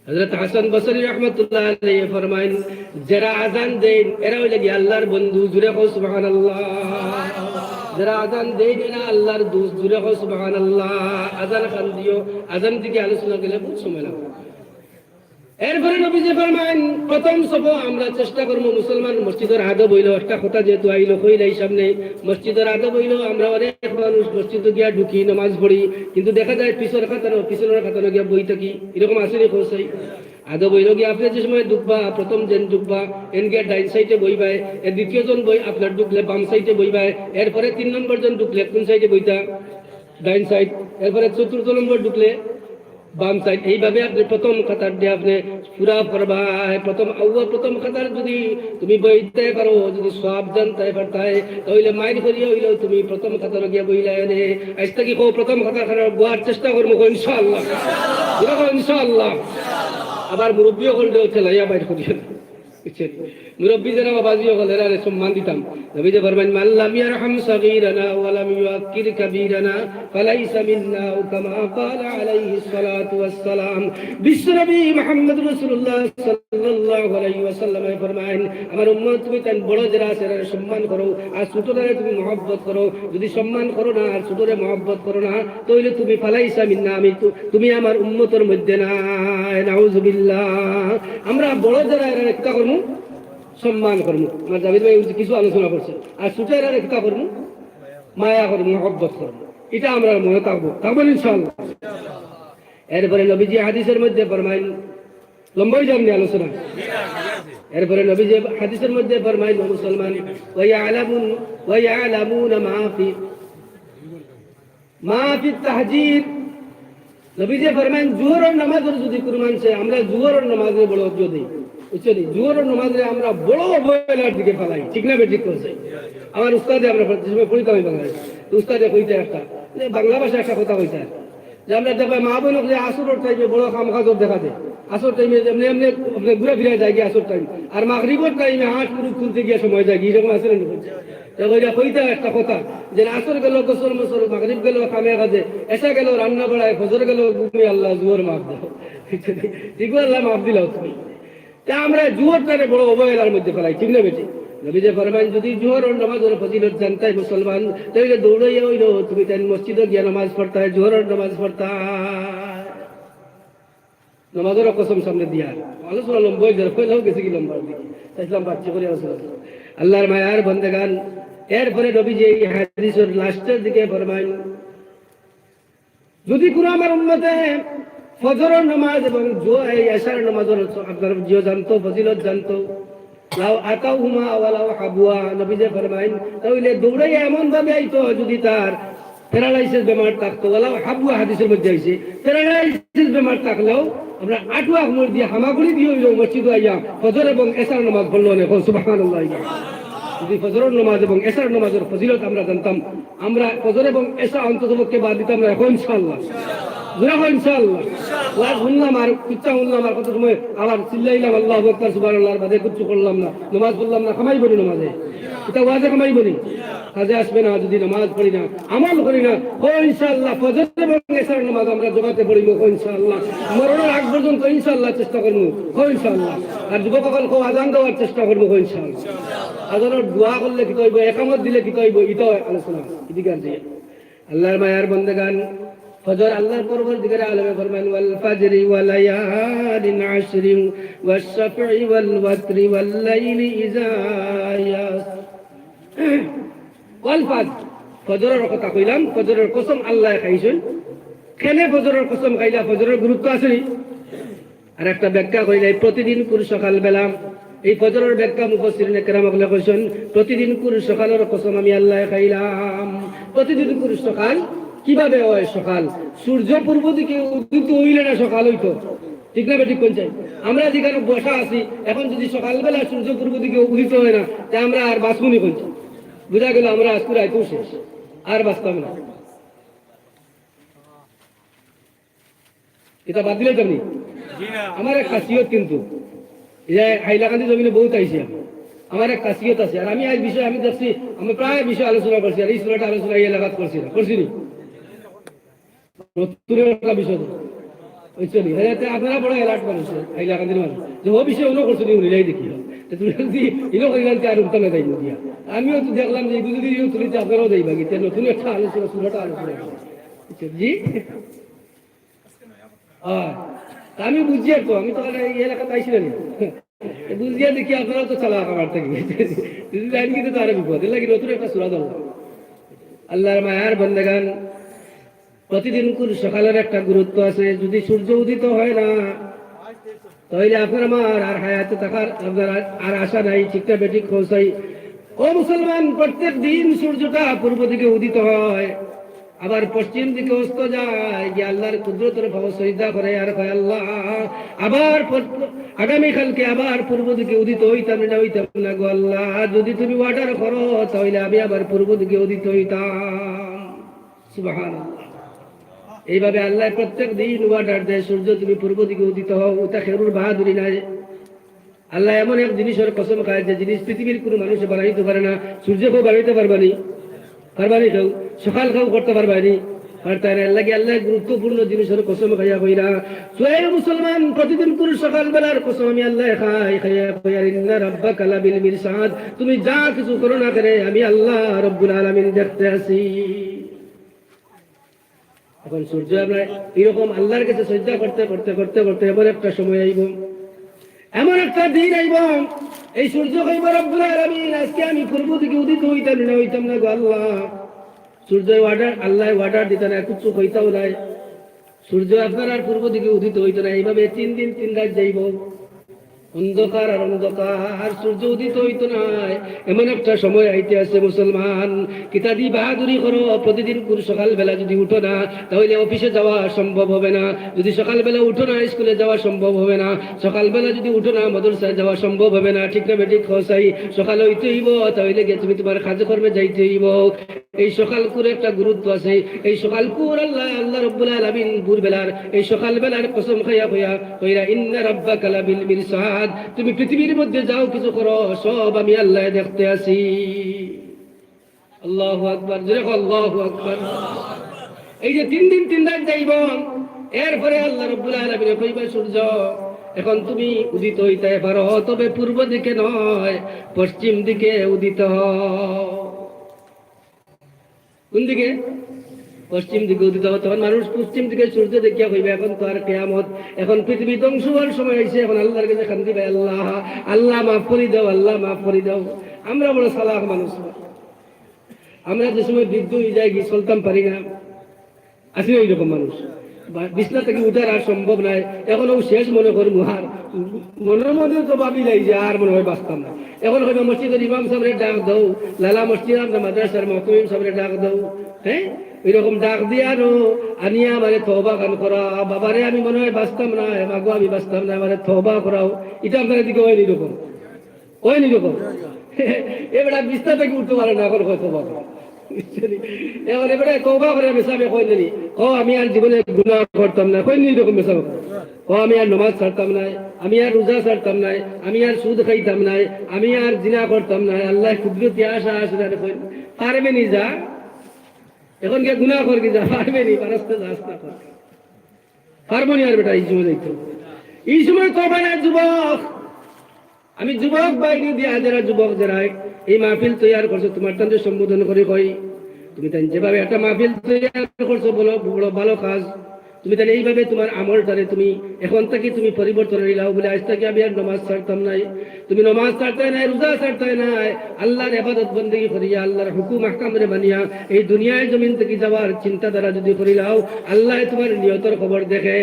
হযরত হাসান বসরি রাহমাতুল্লাহ আলাইহি ফরমায়েন যারা আযান দেন এরা হইল কি আল্লাহর বন্ধু। জুরে কও সুবহানাল্লাহ। যারা আযান দেন এরা আল্লাহর দোস্ত। জুরে কও সুবহানাল্লাহ। আযান খান দিও, আযান দিকে আলোচনা গেলে বহুত সময় লাগে। এরপরে নবীজি ফরমায়েন প্রথম সফ আমরা চেষ্টা করবো মুসলমান মসজিদের আদব হইল, একটা কথা যেহেতু আইলো কইলাই সামনে মসজিদের আদব হইল, আমরা অনেক মানুষ মসজিদে গিয়া ঢুকি নামাজ পড়ি, কিন্তু দেখা যায় পিছনের খাতানো গিয়া বই থাকি, এরকম আসেনি কৌশাই। আদব হইল গিয়া আপনি যে সময় ঢুকবা প্রথম যেন ঢুকবা এন গিয়া ডাইন সাইডে বইবাই, এর দ্বিতীয় জন বই আপনার ঢুকলে বাম সাইডে বইবাই, এরপরে 3 নম্বর জন ঢুকলে কোন সাইডে বইতা? ডাইন সাইড। এরপরে 4র্থ নম্বর ঢুকলে বাম সাইড। এইভাবে আপনি প্রথম কাতার দিয়ে আপনি পুরা পড়বা। প্রথম কাতার যদি তুমি বইতে পারো, যদি সব জানতে পারতাই তাহলে মাইর করিয়া হইলেও তুমি প্রথম কাতার গিয়ে বইলা এনে আজ থেকে প্রথম কাতার বোয়ার চেষ্টা করবো ইনশাআল্লাহ। ইনশাআল্লাহ। আবার মুরব্বীও করলেও ছেলাইয়া বাইর করিয়া মুরব্বী যারা বাবাজিও হল এরা সম্মান দিতাম। নবী যে ফরমায়েন মান লাম ইয়ারহাম সাগীরানা ওয়া লাম ইউআক্কির কাবীরানা ফালাইসা মিন্না কামা ক্বালা আলাইহিস সালাতু ওয়াস সালাম। বিশ্বনবী মুহাম্মদ রাসূলুল্লাহ সাল্লাল্লাহু আলাইহি ওয়াসাল্লাম ফরমায়েন আমার উম্মত তুমি তার বড় যারা আছে এরা সম্মান করো আর ছোটদের তুমি মহব্বত করো। যদি সম্মান করো না আর ছোটদের মহব্বত করো না তাহলে তুমি ফালাইসা মিন্না, তুমি আমার উম্মতের মধ্যে নাই। নাউযুবিল্লাহ। আমরা বড় যারা এরা একটা করবো সম্মান করবো, আমার জাভেদ ভাই কিছু আলোচনা করছে, আর ছোটেরা একটা করবো মায়া করবো, মহব্বত করবো। এটা আমরা মনে থাকবো ইনশাআল্লাহ। এরপরে নবীজি হাদিসের মধ্যে ফরমাইল, লম্বাই যাননি আলোচনা। এরপরে নবীজি হাদিসের মধ্যে ফরমাইল মুসলমান ওয়ায়ালামুনা মা ফি তাহজির। নবীজি ফরমাইন জোহরের নামাজের যদি কুরবান সে আমরা জোহরের নামাজে বড় অর্থ দিই, বুঝছেন? জোহরের নামাজে আমরা বড় অবহেলার দিকে ফেলাই, ঠিক না বেঠিক করছে? আমার উস্তাদে আমরা পড়িতে হয় বাংলাদেশ, উস্তাদে কইতে একটা বাংলা ভাষা একটা কথা কইতে যে আমরা দেখবা মা বোন আসরের টাইমে বড় কাম কাজর দেখা যায়, আসর টাইমে এমনি এমনি আপনি ঘুরে ফিরে যায় গিয়ে আসর টাইম, আর মাগরিবের টাইমে হাঁস পুরুষ খুলতে গিয়ে সময় যায়, এরকম আছে না? কইতে একটা কথা যে আসর গেল গোসল মোসল, মাগরিব গেল কামে কাজে, এসা গেল রান্না বাড়ায়, ফজর গেল ঘুমিয়ে, আল্লাহ জুয়োর মাফ দাও, ঠিক আল্লাহ মাফ দিলাও তুমি। তা আমরা জুয়োরটারে বড় অবহেলার মধ্যে ফেলাই, ঠিক না বেটি? নবীজি ফরমান যদি জোহরের নামাজের ফজিলত জানতাই মুসলমান তাহলে দৌড়াইয়া হইল তুমি তাই মসজিদে গিয়া নামাজ পড়তাই, জোহরের নামাজ পড়তাই। নামাজের কসম সামনে দিয়া আলোচনা লম্বা হয়ে যায়, কইলেও গেছে কি লম্বার দিকে চাইছিলাম বাচ্চা করে আলোচনা। আল্লাহর মায়ার বন্দেগান, এরপরে নবীজি এই হাদিসের লাস্টের দিকে ফরমাইন, যদি কোনো আমার উম্মতে ফজরের নামাজ এবং এই এশার নামাজের আপনার জিও জানতো, ফজিলত জানতো, লাউ আতাউহুমা ওয়ালাউ হাবুয়া, নবীজি ফরমাইন তাহলে দৌড়াই এমন ভাবে আইতো যদি তার প্যারালাইসিস বেমার থাকতো, ওয়ালাউ হাবুয়া হাদিসের মধ্যে আইছে, প্যারালাইসিস বেমার থাকলেও আমরা আটুয়া ঘুমর দিয়ে হামাগুড়ি দিয়ে হইল মসজিদ আইয়া ফজর এবং এশার নামাজ পড়লো না। সুবহানাল্লাহ। যদি ফজরের নামাজ এবং এশার নামাজের ফজিলত আমরা জানতাম, আমরা ফজর এবং এশা অন্ততপক্ষে বাদ দিতাম না এখন ইনশাআল্লাহ। ইনশাআল্লাহ ওয়াজ শুনলাম আর ইচ্ছা শুনলাম আর কত সময় আবার চিল্লাইলাম আল্লাহু আকবার সুবহানাল্লাহ, বাদে কিচ্ছু করলাম না, নামাজ পড়লাম না, কামাই বলি নামাজে, এটা ওয়াজে কামাই বলি, কাজে আসবে না যদি নামাজ পড়ি না, আমল করি না। ও ইনশাআল্লাহ ফজর এবং এশার নামাজ আমরা জমাতে পড়িব ইনশাআল্লাহ, মরণের আগ পর্যন্ত ইনশাআল্লাহ চেষ্টা করবো ইনশাআল্লাহ। আর যুবকসকল খুব আজান দেওয়ার চেষ্টা করবো ইনশাআল্লাহ। আজানের দোয়া করলে কি কইব, একামত দিলে কি কইব, এটা আলোচনা এদিকে দিয়ে। আল্লাহর মায়ার বন্দেগান, ফজর আল্লাহর পরবর্তীকারে আলেমে ফরমান ওয়াল ফাজরি ওয়া লায়ালিন আশরি ওয়াশ শাফঈ ওয়াল ওয়াতরি ওয়াল লাইলি ইযা ইয়াস। ওয়াল ফাজর, ফজরের কথা কইলাম, ফজরের কসম আল্লাহ খাইছেন। কেনে ফজরের কসম খাইলা, ফজরের গুরুত্ব আছে নি? আর একটা ব্যাখ্যা কইলে প্রতিদিন পুরো সকাল বেলা, এই ফজরের ব্যাখ্যা মুফাসসিরিনে কেরাম বলে কইছেন প্রতিদিন পুরো সকালের কসম আমি আল্লাহ খাইলাম। প্রতিদিন পুরো সকাল কিভাবে হয়? সকাল সূর্য পূর্ব দিকে উদিত হইলে না সকাল হইতো, ঠিক না? ঠিক কোন চাই আমরা যেখানে বসা আছি এখন যদি সকালবেলা সূর্য পূর্ব দিকে উদিত হয় না, তা আমরা আর বাঁচবনি কোনছি? বুঝা গেল আমরা আজকে রাইতেও শেষ, আর বাঁচতাম না। এটা বাদ দিলে তুমি আমার এক খাসিয়ত, কিন্তু হাইলাকান্দি জমিনে বহুত আইসি, আমার এক খাসিয়ত আছে। আর আমি আজ বিষয় আমি দেখছি, আমি প্রায় বিষয় আলোচনা করছি, আর এই সুরাটা আলোচনা এই এলাকাত করছি না, করছি নি একটা বিষয় বুঝছি। আপনারা বড় এলার্ট মানুষ হাইলাকান্দির মানুষ, যে ও বিষয় উনো করছো নি উনি দেখি তুমি যদি ইনো করিলাম আর উত্তমে যাই দিয়া। আমিও তো দেখলাম যে যদি তুলিতে আপনারাও যাইবা কি নতুন একটা আলোচনা, সুরাটা আলোচনা জি। আমি বুঝিয়ে তো, আমি তো এই এলাকাতে আইছিলাম বুঝিয়া দেখি আপনারাও তো চালা আমার থেকে কিন্তু তো আরো বিপদ লাগে, নতুন একটা সুরা দল। আল্লাহর মায়ার বন্দেগান, প্রতিদিন সকালের একটা গুরুত্ব আছে। যদি সূর্য উদিত হয় না তাহলে আপনার আমার আর হায়াতে থাকার আপনার আর আশা নাই, ঠিকটা বেঠিক পৌঁছাই। ও মুসলমান, প্রত্যেক দিন সূর্যটা পূর্ব দিকে উদিত হয়, আবার পশ্চিম দিকে অস্ত যায়, যে আল্লাহর কুদরতের ভাব সজদা করে আর কয় আল্লাহ আবার আগামীকালকে আবার পূর্ব দিকে উদিত হইতাম না গো আল্লাহ, যদি তুমি অর্ডার করো তাহলে আমি আবার পূর্ব দিকে উদিত হইতাম। সুবহানাল্লাহ। এইভাবে আল্লাহ প্রত্যেক দিন অর্ডার দেয়, সূর্য তুমি পূর্ব দিকে উদিত হও, ওটা খেরুর বাহাদুরি নাই। আল্লাহ এমন এক জিনিসের কসম খায় যে জিনিস পৃথিবীর কোনো মানুষ বানাইতে পারে না। সূর্য কেউ বানাইতে পারবানি, কেউ সকাল কেউ করতে পারবানি, আল্লাহ গুরুত্বপূর্ণ জিনিসের কসম খাইয়া কইরা সোয়ে মুসলমান, প্রতিদিন পুরো সকাল বেলার কসম আমি আল্লাহ খাইয়া ইন্না রাব্বাকা লাবিল মিরসাদ, তুমি যা কিছু করো না করে আমি আল্লাহ রব্বুল আলামিন দেখতে আছি। এখন সূর্য আমরা এরকম আল্লাহর কাছে সজদা করতে করতে করতে করতে এমন একটা সময় আইব, এমন একটা দিন আইব, এই সূর্য কইব রব্বুল আলামিন আজকে আমি পূর্ব দিকে উদিত হইতাম না গো আল্লাহ। সূর্য অর্ডার, আল্লাহ অর্ডার দিত না, কিছু হইতাও নাই, সূর্য আপনার আর পূর্ব দিকে উদিত হইত না। এইভাবে 3 দিন 3 রাত যাইব, অন্ধকার আর অন্ধকার, সূর্য উদিত হইতো না। এমন একটা সময় আইতে আছে মুসলমান, কিতা দি বাহাদুরি করো, প্রতিদিন সকালবেলা যদি উঠো না তাহলে অফিসে যাওয়া সম্ভব হবে না, যদি সকালবেলা উঠো না স্কুলে যাওয়া সম্ভব হবে না, সকালবেলা যদি উঠো না মাদ্রাসায় যাওয়া সম্ভব হবে না, ঠিক না বেঠিক খসাই সকালে হইতে হইব, তাহলে তুমি তোমার কাজকর্মে যাইতে হইব। এই সকালকুর একটা গুরুত্ব আছে, এই সকালকুর আল্লাহ রব্বুল আলামিন ভোরবেলার এই সকালবেলার কসম খাইয়া কইরা ইন্না রাব্বাকা লাবিল মিরসাদ, তুমি পৃথিবীর মধ্যে যাও কিছু করো সব আমি আল্লাহ দেখতে আছি। আল্লাহু আকবার, জোরে বলো আল্লাহু আকবার। এই যে 3 দিন 3 রাত যাইব, এরপরে আল্লাহ রব্বুল আলামিন কইবা সূর্য এখন তুমি উদিত হইতে পারো, তবে পূর্ব দিকে নয় পশ্চিম দিকে উদিত হও। কোন দিকে? পশ্চিম দিকে উদিত হবে, তখন মানুষ পশ্চিম দিকে সূর্য দেখিয়া হইবে এখন তো আর কিয়ামত, এখন পৃথিবী ধ্বংস হওয়ার সময় আইছে, এখন আল্লাহর কাছে কান্দি ভাই, আল্লাহ আল্লাহ মাফ করে দাও, আল্লাহ মাফ করে দাও। আমরা বড় সালাহ মানুষ, আমরা যে সময় বৃদ্ধ হয়ে যাই গিয়ে চলতাম পারি না, আসলে এইরকম মানুষ বিছনা থেকে উঠার আর সম্ভব নাই, এখনো শেষ মনে করি মুহার মনের মধ্যে তো ভাবি যাই যে আর মনে হয় বাঁচতাম না। এখন হয়তো মসজিদের ইমাম সাহেবের ডাক দাও, লালা মসজিদ মাদ্রাসার মহকুম সাহেবের ডাক দাও, হ্যাঁ ওইরকম ডাক দিয়ে আরো আনিয়া মানে তওবা গান করা, বাবারে আমি মনে হয় বাঁচতাম না, মাগো আমি বাঁচতাম না, মানে তওবা করাও, এটা আপনার দিকে হয়নি রকম, হয়নি রকম। এবার বিছনা থেকে উঠতে পারে না, এখন হয়তো বাবা এবার এবারে তওবা করে মেসাবে কইলেনি, ও আমি আর জীবনে গুনাহ করতাম না, কইনি এরকম মেসাবে, ও আমি আর নামাজ ছাড়তাম না, আমি আর রোজা ছাড়তাম না, আমি আর সুদ খাইতাম না, আমি আর জিনা করতাম না, আল্লাহ কুদরতি আশা আসলে পারবে নি যা, এখন কে গুনাহ করবি যা, পারবে নি, পারস্তে রাস্তা কর পারবো নি আর বেটা এই সময় দেখতো, এই সময় তওবা না যুবক। আমি যুবক বাইরে দিয়ে যারা যুবক যারা এই মাহফিল তৈরি করছো, তোমার তাদের সম্বোধন করে কই, তুমি তাই যেভাবে একটা মাহফিল তৈরি করছো বলো বড় ভালো কাজ, তুমি তাহলে এইভাবে তোমার আমলটারে তুমি এখন থেকে তুমি পরিবর্তন নিলাও বলে আজ থেকে আমি আর নামাজ ছাড়তাম নাই, তুমি নামাজ ছাড়তে নাই, রোজা ছাড়তে নাই, আল্লাহর ইবাদত বন্দেগী করিয়া আল্লাহর হুকুম আহকামরে মানিয়া এই দুনিয়ায় জমিন থেকে যাওয়ার চিন্তাধারা যদি করিলাও, আল্লাহ তোমার নিয়তর খবর দেখে,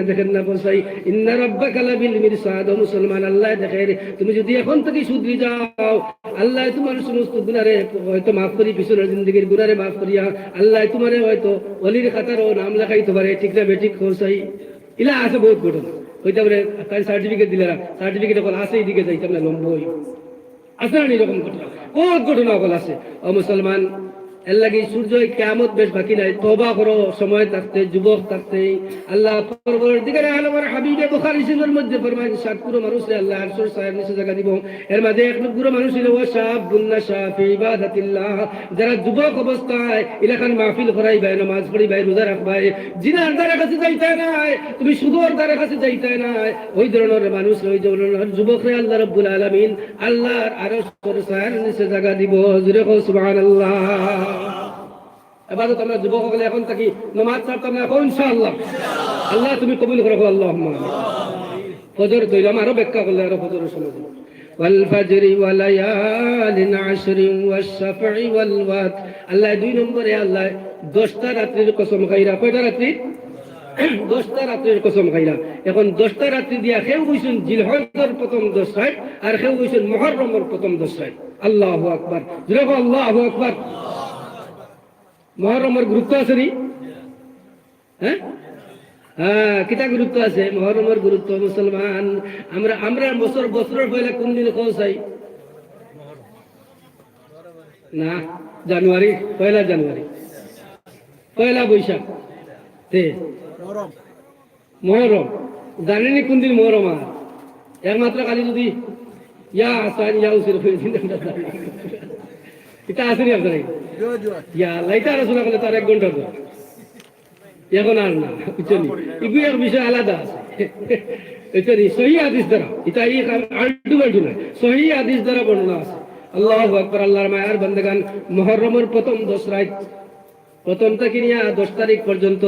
দেখেন না বলছাই ইন্না রাব্বাকা লাবিল মিরসাদ, ও মুসলমান আল্লাহ দেখে, তুমি যদি এখন থেকে শুধরি যাও আল্লাহ তোমার সমস্ত গুনারে হয়তো মাফ করি, পিছনের জিন্দগির গুনারে মাফ করিয়া আল্লাহ তোমারে হয়তো অলির খাতারও নাম লেখাইতে পারে, ঠিক না বেঠিক খোঁজাই ইলা আছে বহুত ঘটনা হইতে পারে, তাই সার্টিফিকেট দিলে সার্টিফিকেট এখন আছে, এইদিকে যাইতাম না লম্বই আছে না, এরকম ঘটনা বহুত ঘটনা সকল আছে। ও মুসলমান এর লাগে সূর্য কিয়ামত বেশ বাকি নাই, তওবা করো সময় থাকতে, যুবক থাকতে। আল্লাহ পরবর্তীকালে আলমের হাবিবে বুখারী শরীফের মধ্যে ফরমায় 7 গুণ মানুষে আল্লাহ আরশের ছায়ার নিচে জায়গা দিব, এর মধ্যে এক গুণ মানুষ হলো ওয়াশাবুন নাশা ফি ইবাদাতিল্লাহ, যারা যুবক অবস্থায় ইলাখান মাহফিল করাই ভাই, নামাজ পড়ি ভাই, রোজা রাখবাই, জিনার দ্বারা কাছে যাইতে নাই, তুমি সুদর দ্বারা কাছে যাইতে নাই, ওই ধরনের মানুষ, ওই ধরনের যুবকরে আল্লাহ রাব্বুল আলামিন আল্লাহর আরশের ছায়ার নিচে জায়গা দিব। জোরে কও সুবহানাল্লাহ। ইবাদত আমরা যুবক হলে এখন থাকি নামাজ ছাড়তাম না, এখন ইনশাআল্লাহ আল্লাহ তুমি কবুল করো, আল্লাহুম্মা আমিন। ফজর তৈরি আরো ব্যাখ্যা করলে আরো ফজরের সময় ওয়াল ফাজরি ওয়া লায়ালিন আশরিন ওয়াশ শাফঈ ওয়াল ওয়াত, আল্লাহ 2 নম্বরে আল্লাহ 10টা রাত্রির কসম খাইরা, কয়টা রাত্রি? 10টা রাত্রির কসম খাইরা। এখন 10টা রাত্রি দিয়া কেউ কইছেন জিলহজের প্রথম 10 রাত, আর কেউ কইছেন মুহররমের প্রথম 10 রাত। আল্লাহু আকবার, জোরে বলো আল্লাহু আকবার। মুহররমের গুরুত্ব আছে নি? হ্যাঁ হ্যাঁ, কিতা গুরুত্ব আছে মুহররমের গুরুত্ব মুসলমান। আমরা বছরের পয়লা কোন দিন খোঁজাই না? জানুয়ারি, পয়লা জানুয়ারি, পয়লা বৈশাখ, মুহররম জানেনি কোন দিন মুহররম? আর একমাত্র খালি যদি ইয়া আসান ইয়া উসির এটা আসেনি আপনার ইয়া লাইটা আলোচনা করলে তার 1 ঘন্টা পর, এখন আর না, বুঝছেন? এগুলো এক বিষয় আলাদা আছে। এটা সহি হাদিস দ্বারা, এটা এই আল্টু বাল্টু নয়, সহি হাদিস দ্বারা বর্ণনা আছে। আল্লাহু আকবার। আল্লাহর মায়ার বান্দাগান, মুহররমের প্রথম 10 রাত, প্রথম থেকে নিয়ে 10 তারিখ পর্যন্ত,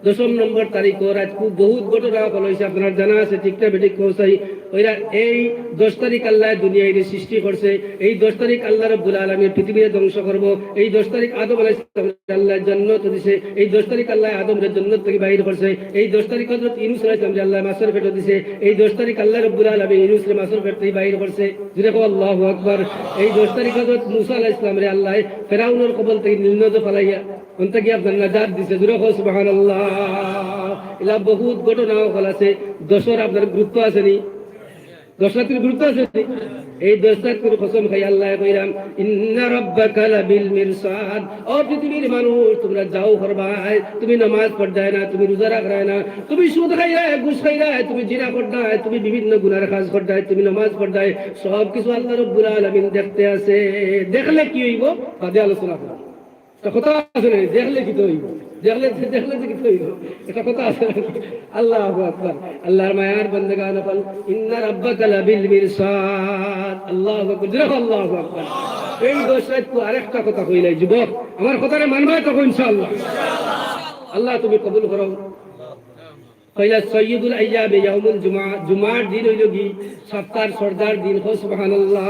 10ম নম্বর তারিখ রাত খুব বহুত ঘটনা হয়েছে, আপনার জানা আছে, ঠিকটা বেঠিক পৌঁছাই। ওইরা এই 10 তারিখ আল্লাহ দুনিয়ায় সৃষ্টি করছে, এই 10 তারিখ আল্লাহ রাব্বুল আলামিন পৃথিবীতে ধ্বংস করব, এই 10 তারিখ আদম আলাইহিস সালাম আল্লাহ জান্নাত দিয়েছে, এই 10 তারিখ আল্লাহ আদমরে জান্নাত থেকে বাইর করছে, এই 10 তারিখ হযরত ইউনূস আলাইহিস সালাম আল্লাহ মাছের পেটে দিয়েছে, এই 10 তারিখ আল্লাহ রাব্বুল আলামিন ইউনূসকে মাছের পেট থেকে বাইর করছে। জোরে বলো আল্লাহু আকবার। এই 10 তারিখ হযরত মূসা আলাইহিস সালামরে আল্লাহ ফেরাউনের কবল থেকে নির্নদ ফালাইয়া অন্ত গিয়ে আপনার নাজাত দিছে। জোরে বলো সুবহানাল্লাহ। এলা বহুত ঘটনা হল আছে। 10 আপনার গুরুত্ব আছে নি? 10 রাতের গুরুত্ব আছে। এই 10 রাতের কসম খাই আল্লাহ কইরাম, ইন্না রাব্বাকা লাবিল মিরসাদ। ও পৃথিবীর মানুষ, তোমরা যাও করবাই, তুমি নামাজ পড়দায় না, তুমি রোজা রাখরায় না, তুমি সুদ খাইরায়, ঘুষ খাইরায়, তুমি জিনা করদায়, তুমি বিভিন্ন গুনার কাজ করদায়, তুমি নামাজ পড়দায়, সব কিছু আল্লাহ রাব্বুল আলামিন দেখতে আছে। দেখলে কি হইব বাদে আলোচনা করব। এটা কথা আছে না? দেখলে কি হইব, দেখলে কি হইব, এটা কথা আছে। আল্লাহু আকবার। আল্লাহর মায়ার বান্দাগান বল, ইন্না রাব্বাকা লাবিল মিরসাদ। আল্লাহু আকবার, আল্লাহু আকবার। এই 10 রাত আরেকটা কথা কইলাই যুবক, আমার কথারে মানবে তো ইনশাআল্লাহ। আল্লাহ তুমি কবুল করো। পয়লা সৈয়দুল আইয়াবে ইয়াউমুল জুমা, জুমার দিন হইল কি সপ্তাহের সর্দার দিন। সুবহানাল্লাহ।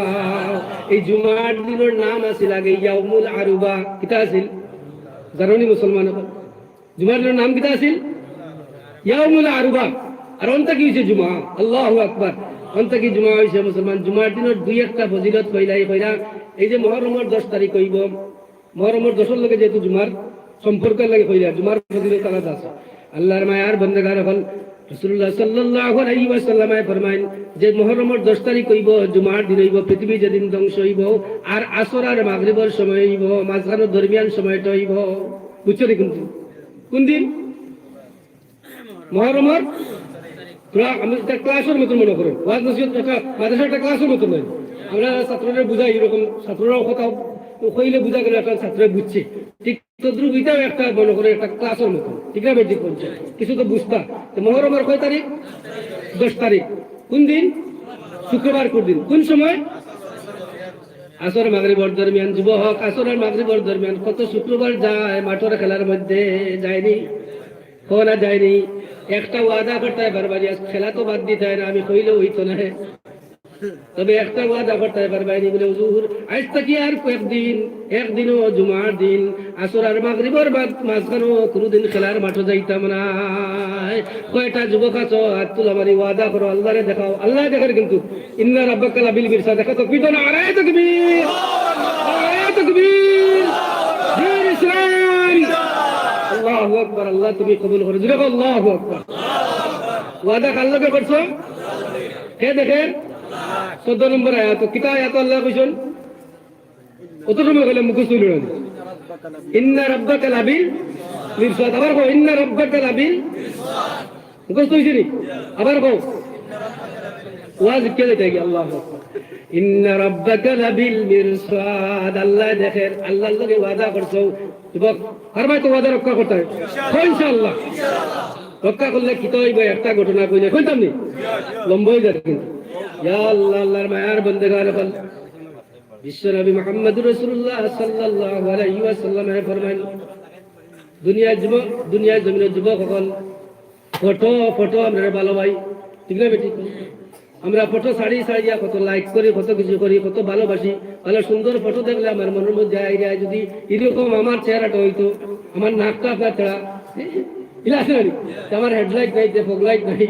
এই জুমার দিনের নাম আছিল আগে ইয়াউমুল আরুবা। কিতা আছিল জানোনি মুসলমান? জুমার দিনের নাম কিতা আছিল? ইয়াউমুল আরুবা। আর অন্তে কি হয়েছে? জুমা। আল্লাহু আকবার। অন্তে কি জুমা হয়েছে মুসলমান? জুমার দিনের দুই একটা ফজিলত কইলাই কইরা। এই যে মুহররমের 10 তারিখ হইব, মুহররমের 10 লগে যেহেতু জুমার সম্পর্কের লাগে কইরা, জুমার ফজিলত আলাদা আছে। আল্লাহর মায়ার বান্দাগার হল রাসূলুল্লাহ সাল্লাল্লাহু আলাইহি ওয়াসাল্লাম ফরমায়েন যে মুহররমের 10 তারিখ হইব, জুমার দিন হইব, পৃথিবী যেদিন ধ্বংস হইব, আর আসর আর মাগরিবের সময় হইব, মাঝখানের দরমিয়ান সময়টা হইব। বুঝছো নি? কোন দিন? মুহররমের আমি একটা ক্লাসের মতন মনে করেন, ওয়াজ নসিহত একটা মাদ্রাসার একটা ক্লাসের মতন নয়। আমরা ছাত্রদের বুঝাই, এরকম ছাত্ররাও কথা কইলে বুঝা গেলে একটা ছাত্র বুঝছে, ঠিক তদ্রুপ এটাও একটা মনে করে একটা ক্লাসের মতন। ঠিক না? বেঠিক বলছে, কিছু তো বুঝতাম। মুহররমের কয় তারিখ? 10 তারিখ। কোন দিন? শুক্রবার। কোন দিন? কোন সময়? আসর মাগরিবের দরমিয়ান। যুবক, আসর আর মাগরিবের দরমিয়ান কত শুক্রবার যায় মাঠের খেলার মধ্যে যায়নি? না যায়নি? একটা ওয়াদা করতে হয় বারবার, খেলা তো বাদ দিতে হয় না, আমি কইলেও হইতো না। তবে একটা ওয়াদা করতে হয় বারবার, বলে হুজুর আজ থেকে আর কয়েকদিন, একদিনও জুমার দিন আসর আর মাগরিবের মাঝখানেও কোনোদিন খেলার মাঠে যাইতাম না। কয়টা যুবক আছো হাত তুলো, আমার ওয়াদা করো, আল্লাহরে দেখাও। আল্লাহ দেখার কিন্তু ইন্না রাব্বাকা লাবিল মিরসাদ। দেখা তো পিতো না, আরে তাকবীর, আরে তাকবীর, দিন ইসলাম। আল্লাহু আকবার। আল্লাহ তুমি কবুল করো। জোরে বলো আল্লাহু আকবার। ওয়াদা কার লগে করছো? কে দেখেন? 14 নম্বর আয়াত। কিতা আয়াত আল্লাহ কইছেন? কত সময় গেলে মুখস্থ হইল না? ইন্না রাব্বাকা লাবিল মিরসাদ। আবার কও ইন্না রাব্বাকা লাবিল মিরসাদ। মুখস্থ হইছে নি? আবার কও। ওয়াজ কে দেয়? আল্লাহু আকবার। ইন্না রাব্বাকা লাবিল মিরসাদ। আল্লাহ দেখেন, আল্লাহর লগে ওয়াদা করছো। যুবক, পারবাই তো ওয়াদা রক্ষা করতে হয়? ইনশাআল্লাহ। রক্ষা করলে কি তো হইব? একটা ঘটনা কইলে কইতাম নি, লম্বা হয়ে যাবে কিন্তু। ইয়া আল্লাহ, আল্লাহর মায়ার বান্দাগার হল বিশ্বনবী মুহাম্মদুর রাসূলুল্লাহ সাল্লাল্লাহু আলাইহি ওয়াসাল্লাম ফরমান, দুনিয়ার জমিনের যুবক হল ফটো আমরা ভালো ভাই। ঠিক না বেটি? আমরা ফটো ছাড়িয়া কত লাইক করি, কত কিছু করি, কত ভালোবাসি। ভালো সুন্দর ফটো দেখলে আমার মনের মধ্যে আইডিয়া, যদি এরকম আমার চেহারাটা হইতো, আমার নাকটা আপনার ছাড়া আমার হেডলাইট নাই, ফগ লাইট নাই,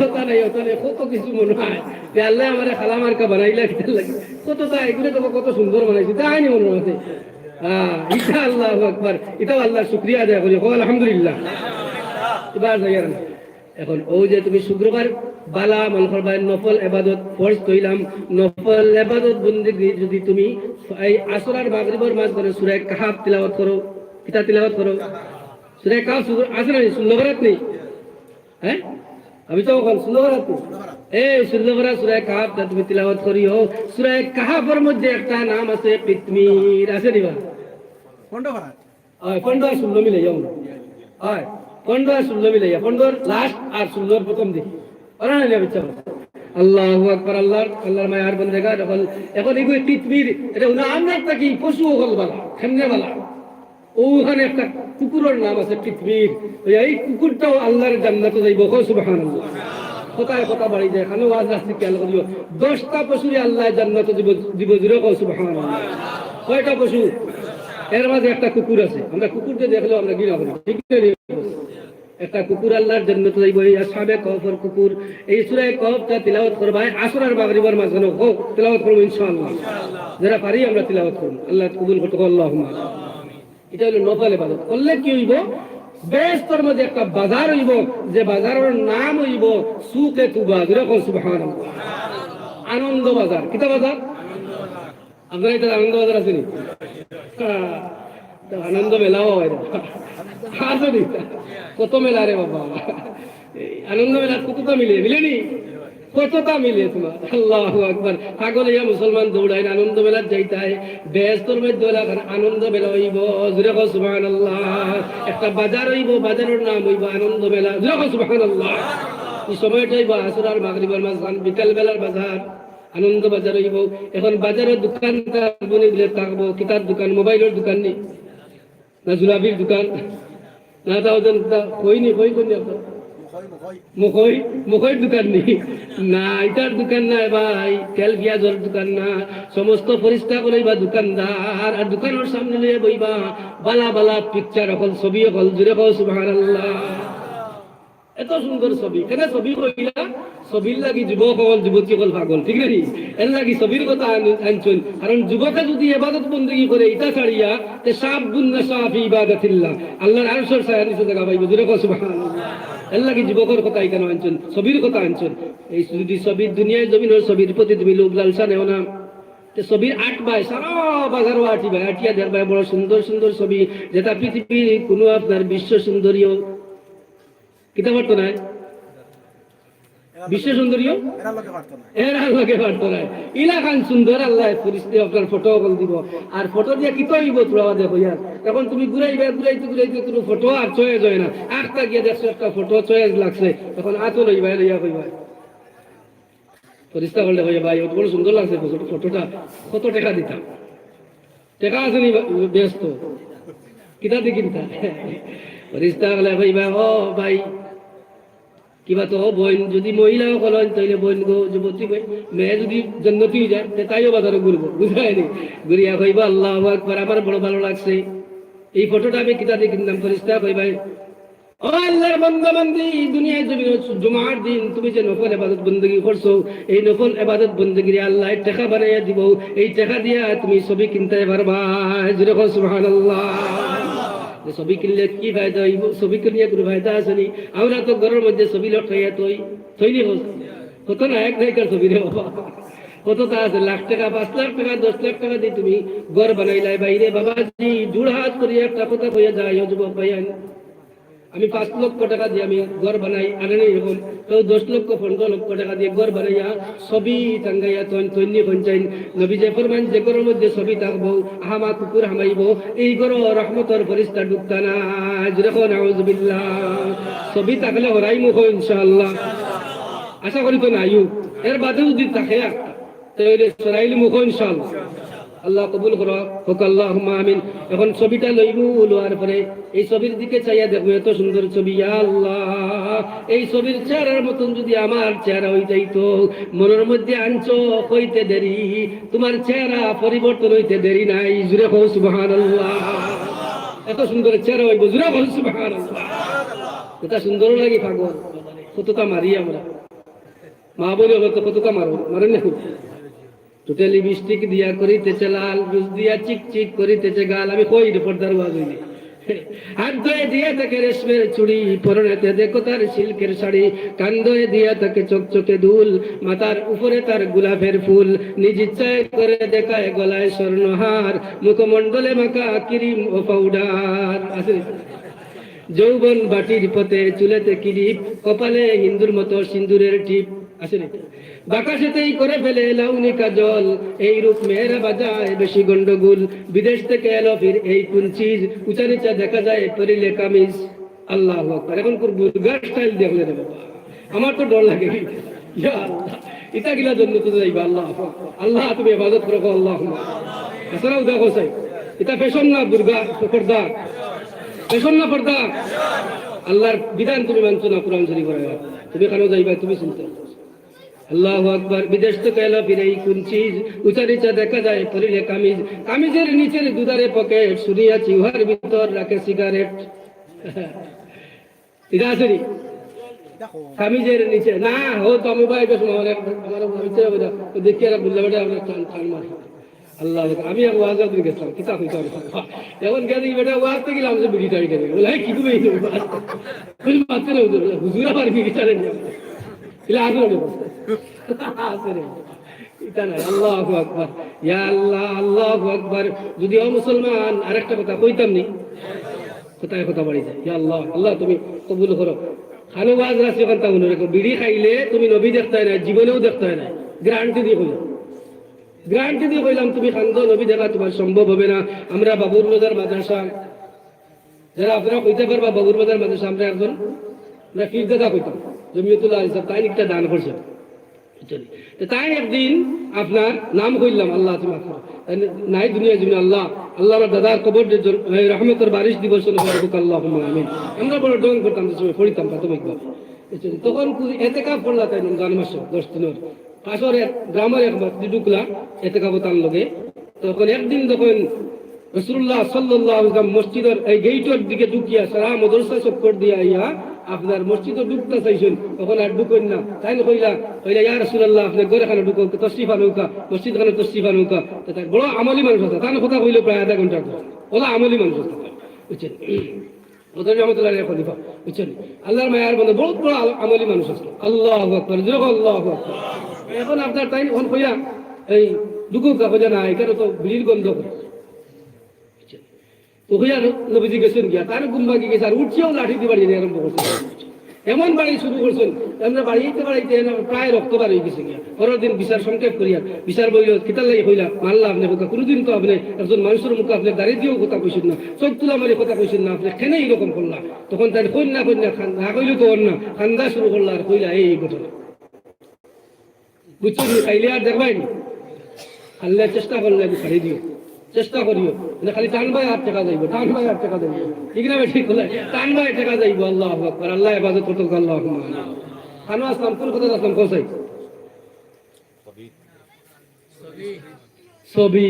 ওটা নাই, ওটা নেই, কত কিছু মনে হয়। আল্লাহ আমার খালা মার্কা বানাইলে লাগে কত, তা এগুলো তো কত সুন্দর বানাইছি, তাই নি মনে হচ্ছে। এটা আল্লাহু আকবার। এটাও আল্লাহর শুকরিয়া আদায় করি, আলহামদুলিল্লাহ। এবার এখন ও যে তুমি শুক্রবার বালা মন করবা, নফল ইবাদত ফরজ কইলাম, নফল ইবাদত বন্দেগী যদি তুমি এই আসর আর মাগরিবের মাঝখানে সূরা কাহফ তিলাওয়াত করো। কিতা তিলাওয়াত করো? সূরা কাহফ আছে না? সুন্নবরাত নেই? হ্যাঁ, আমি তো বল সুন্নবরাত এই সুন্নবরাত সূরা কাহফ তুমি তিলাওয়াত করিও। সূরা কাহফের মধ্যে একটা নাম আছে কিতমির, আছে দিবা পন্ডভরা। পন্ডা সুন্নো মিলে যাও। হয় পন্ডা সুন্নো মিলে যাও, পন্ডর লাস্ট আর সুন্নোর প্রথম দিক। আল্লাহু আকবার। আল্লাহর মায়ার বান্দাগা যখন এখন এগুলো কিতমির, এটা নাম একটা কি পশু হল বালা, খেমনে বালা। ওখানে একটা কুকুরের নাম আছে কিতমির। এই কুকুরটাও আল্লাহর জান্নাতে যাইব। সুবহানাল্লাহ। কোথায় কথা বাড়ি যায়, এখানে ওয়াজ আসছে খেয়াল করিও। 10টা পশুরে আল্লাহ জান্নাতে দিব। জুড়ে কও সুবহানাল্লাহ। কয়টা পশু? এর মাঝে একটা কুকুর আছে। আমরা কুকুরকে দেখলেও আমরা ঘৃণা করি, ঠিক না? একটা কুকুর আল্লাহর জান্নাতে যাইব। এই আসহাবে কহফের কুকুর। এই সূরা কহফটা তিলাওয়াত করবা আসর আর মাগরিবের মাঝখানে। তিলাওয়াত করব ইনশাআল্লাহ, যারা পারি আমরা তিলাওয়াত করব। আল্লাহ কবুল করতে আল্লাহুম্মা। এটা হলো নফল ইবাদত। করলে কি হইব? বেহেশতের মধ্যে একটা বাজার হইব, যে বাজারের নাম হইব সুকে তুবা। যেরকম সুবহানাল্লাহ। আনন্দ বাজার। কিতা বাজার? আপনার এটা আনন্দ বাজার আছে নি? আনন্দ মেলাও হয় আসেনি? কত মেলা রে বাবা। আনন্দ মেলা কতটা মিলেনি? কতটা মিলে তোমার? আল্লাহু আকবার। পাগল হইয়া মুসলমান দৌড়ায় আনন্দ মেলার যাইতায়। বেহেশতের মধ্যে আনন্দ মেলা হইব। জোরে কও সুবহানাল্লাহ। একটা বাজার হইব, বাজারের নাম হইব আনন্দ মেলা। জোরে কও সুবহানাল্লাহ। এই সময়টা হইব আসর আর মাগরিবের মাঝখান, বিকাল বেলার বাজার, আনন্দ বাজার হইব। এখন বাজারের দোকানদার বনে দিলে থাকবো, কিতার দোকান, মোবাইলের দোকান নেই। না জুলাবির দোকান না তাও কইনি কই কোন মুখের দোকান নেই না, এটার দোকান না ভাই, তেল পেঁয়াজের দোকান না, সমস্ত পরিষ্কার করে বা দোকানদার আর দোকানের সামনে নিয়ে বইবা বালা বালা পিকচার হল ছবি হল জুড়ে হল সুবহানাল্লাহ। এত সুন্দর ছবি, কেন ছবি কইলা? ছবির লাগি যুবক হল যুবতী হল পাগল, ঠিক না? এর লাগি ছবির কথা আনছেন, কারণ যুবকে যদি ইবাদত বন্দেগী করে এটা ছাড়িয়া তে সাবুন নাশা ফি ইবাদাতিল্লাহ, আল্লাহর আরশের ছায়ার নিচে জায়গা পাইবে, জুড়ে হল সুবহানাল্লাহ। এর লাগি যুবকের কথা কেন আনছেন? ছবির কথা আনছেন। এই যদি ছবির দুনিয়ায় জমিনের ছবির প্রতি তুমি লোক লালসা নেও না, ছবির আট ভাই সারা বাজারও আটি ভাই আটিয়া দেখবাই বড় সুন্দর সুন্দর ছবি, যেটা পৃথিবীর কোনো আপনার বিশ্ব সুন্দরীয় কিতাব পারতো না, বিশ্ব সুন্দরীয় এর আল্লাহকে পারতো না। ইলাকান সুন্দর আল্লাহ পরিস্থিতি আপনার ফটো কল দিব, আর ফটো দিয়ে কি তৈব তোরা দেখো ইয়ার। এখন তুমি ঘুরাইবে ঘুরাইতে ঘুরাইতে কোনো ফটো আর চয়েস হয় না, আটটা গিয়ে দেখছো একটা ফটো চয়েস লাগছে, এখন আতো লইবা লইয়া কইবা পরিষ্কার করলে হয়ে ভাই বড় সুন্দর লাগছে ফটোটা, কত টাকা দিতাম, টাকা আছে নি ব্যস্ত কিতা দি কিনতা পরিষ্কার করলে ভাইবা ও ভাই কিবা তো বোন যদি মহিলাও কলেন তাইলে বোন গো যুবতী মেয়ে যদি জন্নতি যায় তাইও বাজারে ঘুরবো, বুঝায়নি ঘুরিয়া কইবা আল্লাহু আকবার আমার বড় ভালো লাগছে এই ফটোটা আমি কিতা দিয়ে কিনলাম। পরিষ্কার কইবাই ও আল্লাহর বান্দা বান্দি, দুনিয়ায় জুমার দিন তুমি যে নফল ইবাদত বندگی করছো, এই নফল ইবাদত বندگی আল্লাহ টাকা বানাইয়া দিব, এই টাকা দিয়া তুমি ছবি কিনতে পারবা, জোরে কও সুবহানাল্লাহ। ছবি কিনলে কি ফায়দা হইব? ছবি কিনিয়া কোনো ফায়দা আছে নি? আমরা তো ঘরের মধ্যে ছবি লটকাইয়া থইলি কত না এক নায়িকার ছবি রে বাবা, কত তা আছে, লাখ টাকা 5 লাখ টাকা 10 লাখ টাকা দিয়ে তুমি ঘর বানাইলাই বাইরে। বাবাজি জোড় হাত করিয়া একটা কথা কইয়া যায় যুবক ভাইয়া, আমি 5 লক্ষ টাকা দিয়ে আমি ঘর বানাই, আনে এরকম কেউ 10 লক্ষ 15 লক্ষ টাকা দিয়ে ঘর বানাইয়া ছবি টাঙ্গাইয়া তৈরি পঞ্চায়েত নবী যে ফরমান যে ঘরের মধ্যে ছবি থাকবো হামা কুকুর হামাইব, এই ঘর রহমতর ফেরেশতা ঢুকতা না, যখন নাউযুবিল্লাহ। ছবি থাকলে হরাই মুখ ইনশাআল্লাহ, আশা করি তো নাইও, এর বাদেও যদি থাকে তাহলে সরাইলি মুখ ইনশাআল্লাহ। আল্লাহ কবুল করো, হোক আল্লাহুম্মা আমিন। এখন ছবিটা লইব, লোয়ার পরে এই ছবির দিকে চাইয়া দেখবো এত সুন্দর ছবি, আল্লাহ এই ছবির চেহারার মতন যদি আমার চেহারা হয়ে যাইতো, মনের মধ্যে আনছো হইতে দেরি, তোমার চেহারা পরিবর্তন হইতে দেরি নাই, জুড়ে কও সুবহানাল্লাহ। এত সুন্দর চেহারা হইব, জুড়ে কও সুবহানাল্লাহ। এটা সুন্দর লাগে পাগল, কতটা মারি আমরা মা বলে হতো, কতটা মারেন না টোটালি লিপস্টিক দিয়া করিতেছে লাল, রুজ দিয়া চিক চিক করিতেছে গাল, আমি কই পর্দার ওয়াজ হইনি। হাত ধয়ে দিয়া থাকে রেশমের চুড়ি, পরনেতে দেখো তার সিল্কের শাড়ি, কান ধয়ে দিয়া থাকে চকচকে দুল, মাথার উপরে তার গোলাপের ফুল, নিজ ইচ্ছায় করে দেখায় গলায় স্বর্ণহার, মুখমণ্ডলে মাখা ক্রিম ও পাউডার আছে, যৌবন বাটির পথে চুলেতে কিরিপ, কপালে হিন্দুর মতো সিন্দুরের টিপ আছে নাকি, বাকাশেতেই করে ফেলে লাউনি কাজল, এই রূপ মেয়েরা বাজায় বেশি গন্ডগোল, বিদেশ থেকে এলো ফির এই কোন চিজ, উঁচা নিচা দেখা যায় পরিলে কামিজ। আল্লাহু আকবার। এখন কোন বুর্গার স্টাইল দেখলে রে বাবা, আমার তো ডর লাগে, ইয়া আল্লাহ এটা গিলা জন্য তো যাইবা। আল্লাহ আল্লাহ তুমি ইবাদত করো, আল্লাহুম্মা আসরাও দেখো সাই, এটা ফ্যাশন না, বুর্গা পর্দা ফ্যাশন না, পর্দা আল্লাহর বিধান তুমি মানছো না, কোরআন শরীফ পড়া তুমি কেন যাইবা, তুমি শুনতে। আল্লাহু আকবার। বিদেশ থেকে এলো ফিরে এই কোন চিজ, উঁচা নিচা দেখা যায় পরিলে কামিজ, কামিজের নিচের দুধারে পকেট, শুনিয়াছি উহার ভিতর রাখে সিগারেট। এটা আছে নি কামিজের নিচে না, হো তো আমি ভাই বেশ আমার দেখিয়ে বললে বেটা আমরা টান মারি। আল্লাহ আমি এক ওয়াজ গেছিলাম, কিতাব হইতে এখন গেছি বেটা ওয়াজ থেকে গেলাম যে বিড়ি টাড়ি দেবে বলে কি তুমি মারতে না হুজুর আমার বিড়ি টাড়ে নিয়ে আল্লাহু আকবার, ইয়া আল্লাহ আল্লাহু আকবার। যদিও মুসলমান আরেকটা কথা কইতাম নি, কোথায় কথা বাড়ি যায়, ইয়া আল্লাহ আল্লাহ তুমি কবুল করো। খানো ওয়াজ রাখছি কথা মনে রেখো, বিড়ি খাইলে তুমি নবী দেখতে হয় না, জীবনেও দেখতে হয় না, গ্যারান্টি দিয়ে কইলাম, গ্যারান্টি দিয়ে কইলাম তুমি খান্দ নবী দেখা তোমার সম্ভব হবে না। আমরা বাবুর বাজার মাদ্রাসা, যারা আপনারা কইতে পারবা বাবুর বাজার মাদ্রাসা, আমরা একজন আমরা ফির দাদা কইতাম জমিয়তুল্লাহ হিসাব, তাই একটা দান করছে তাই একদিন আপনার নাম কইলাম আল্লাহ তোমার নাই দুনিয়া জমিন আল্লাহ আল্লাহ আমার দাদার কবর রহমতের বারিশ দিবস আল্লাহ আমিন আমরা বড় ডং করতাম পড়িতাম প্রাথমিকভাবে তখন এতেকাপ পড়লা তাই রমজান মাসে 10 দিনের পাশর এক গ্রামের এক মসজিদ ঢুকলা এতেকাপ তার লগে তখন একদিন যখন রাসূলুল্লাহ সাল্লাল্লাহু আলাইহি ওয়াসাল্লাম মসজিদের এই গেটের দিকে ঢুকিয়া সারা মাদ্রাসা চক্কর দিয়া আইয়া আপনার মসজিদে ঢুকতে চাইছেন তখন আর ঢুকেন না তাই কইলা ইয়া রাসূলুল্লাহ আপনি ঘরে খানে ঢুকো তশরিফ আনুকা মসজিদ খানে তশরিফ আনুকা তাই বড় আমলি মানুষ আছে তার কথা কইলো প্রায় আধা ঘন্টা ওলা আমলি মানুষ আছে বুঝছেন ওদের রহমতুল্লাহ খলিফা বুঝছেন আল্লাহর মায়ার বন্ধু বহুত বড় আমলি মানুষ আছে আল্লাহু আকবার জোরে আল্লাহু আকবার এখন আপনার তাই এখন কইলা এই ঢুকুকা কইলা না এখানে তো বিড়ির গন্ধ করে ওখানে নবীজি গেছেন গিয়া তার গুম্বাগি গেছে আর উঠছেও লাঠি দিয়ে বাড়ি আরম্ভ করছে এমন বাড়ি শুরু করছেন আমরা বাড়িতে প্রায় রক্ত বার হয়ে গেছে গিয়া পরের দিন বিচার সংক্ষেপ করিয়া বিচার বইল কিতার লাগি হইলা মারলা আপনি কথা কোনোদিন তো আপনি একজন মানুষের মুখে আপনি দাঁড়িয়ে দিয়েও কথা কইছেন না চোখ তুলা মারি কথা কইছেন না আপনি কেন এইরকম করলা তখন তাই কন্যা না কইল তো অন্য খান্দা শুরু করলা আর কইলা এই ঘটনা বুঝছেন খাইলে আর দেখবাইনি খাল্লে চেষ্টা করলে আমি ছাড়ি দিও চেষ্টা করিও খালি টান ভাই 8 টাকা যাইব টান ভাই 8 টাকা যাইব ঠিক না ঠিক বলে টান ভাই টাকা যাইব আল্লাহু আকবার আল্লাহ ইবাদত করতে আল্লাহু আকবার খানো আসলাম কোন কথা আসলাম কোসাই ছবি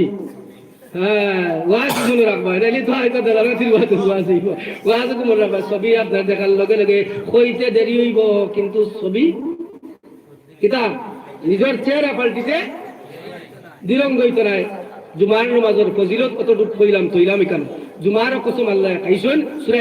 হ্যাঁ ওয়াজ মনে রাখবা রেলি তো আইতা দাঁড়ানো ছিল ওয়াজ মনে রাখবা ছবি আপনার দেখার লগে লগে কইতে দেরি হইব কিন্তু ছবি কিতা নিজের চেহারা পাল্টিতে দিরঙ্গ হইতে নাই জুমার নামাজের ফজিলত কতটুকু কইলাম তৈলাম এখানে জুমার কসম আল্লাহ খাইছেন সূরা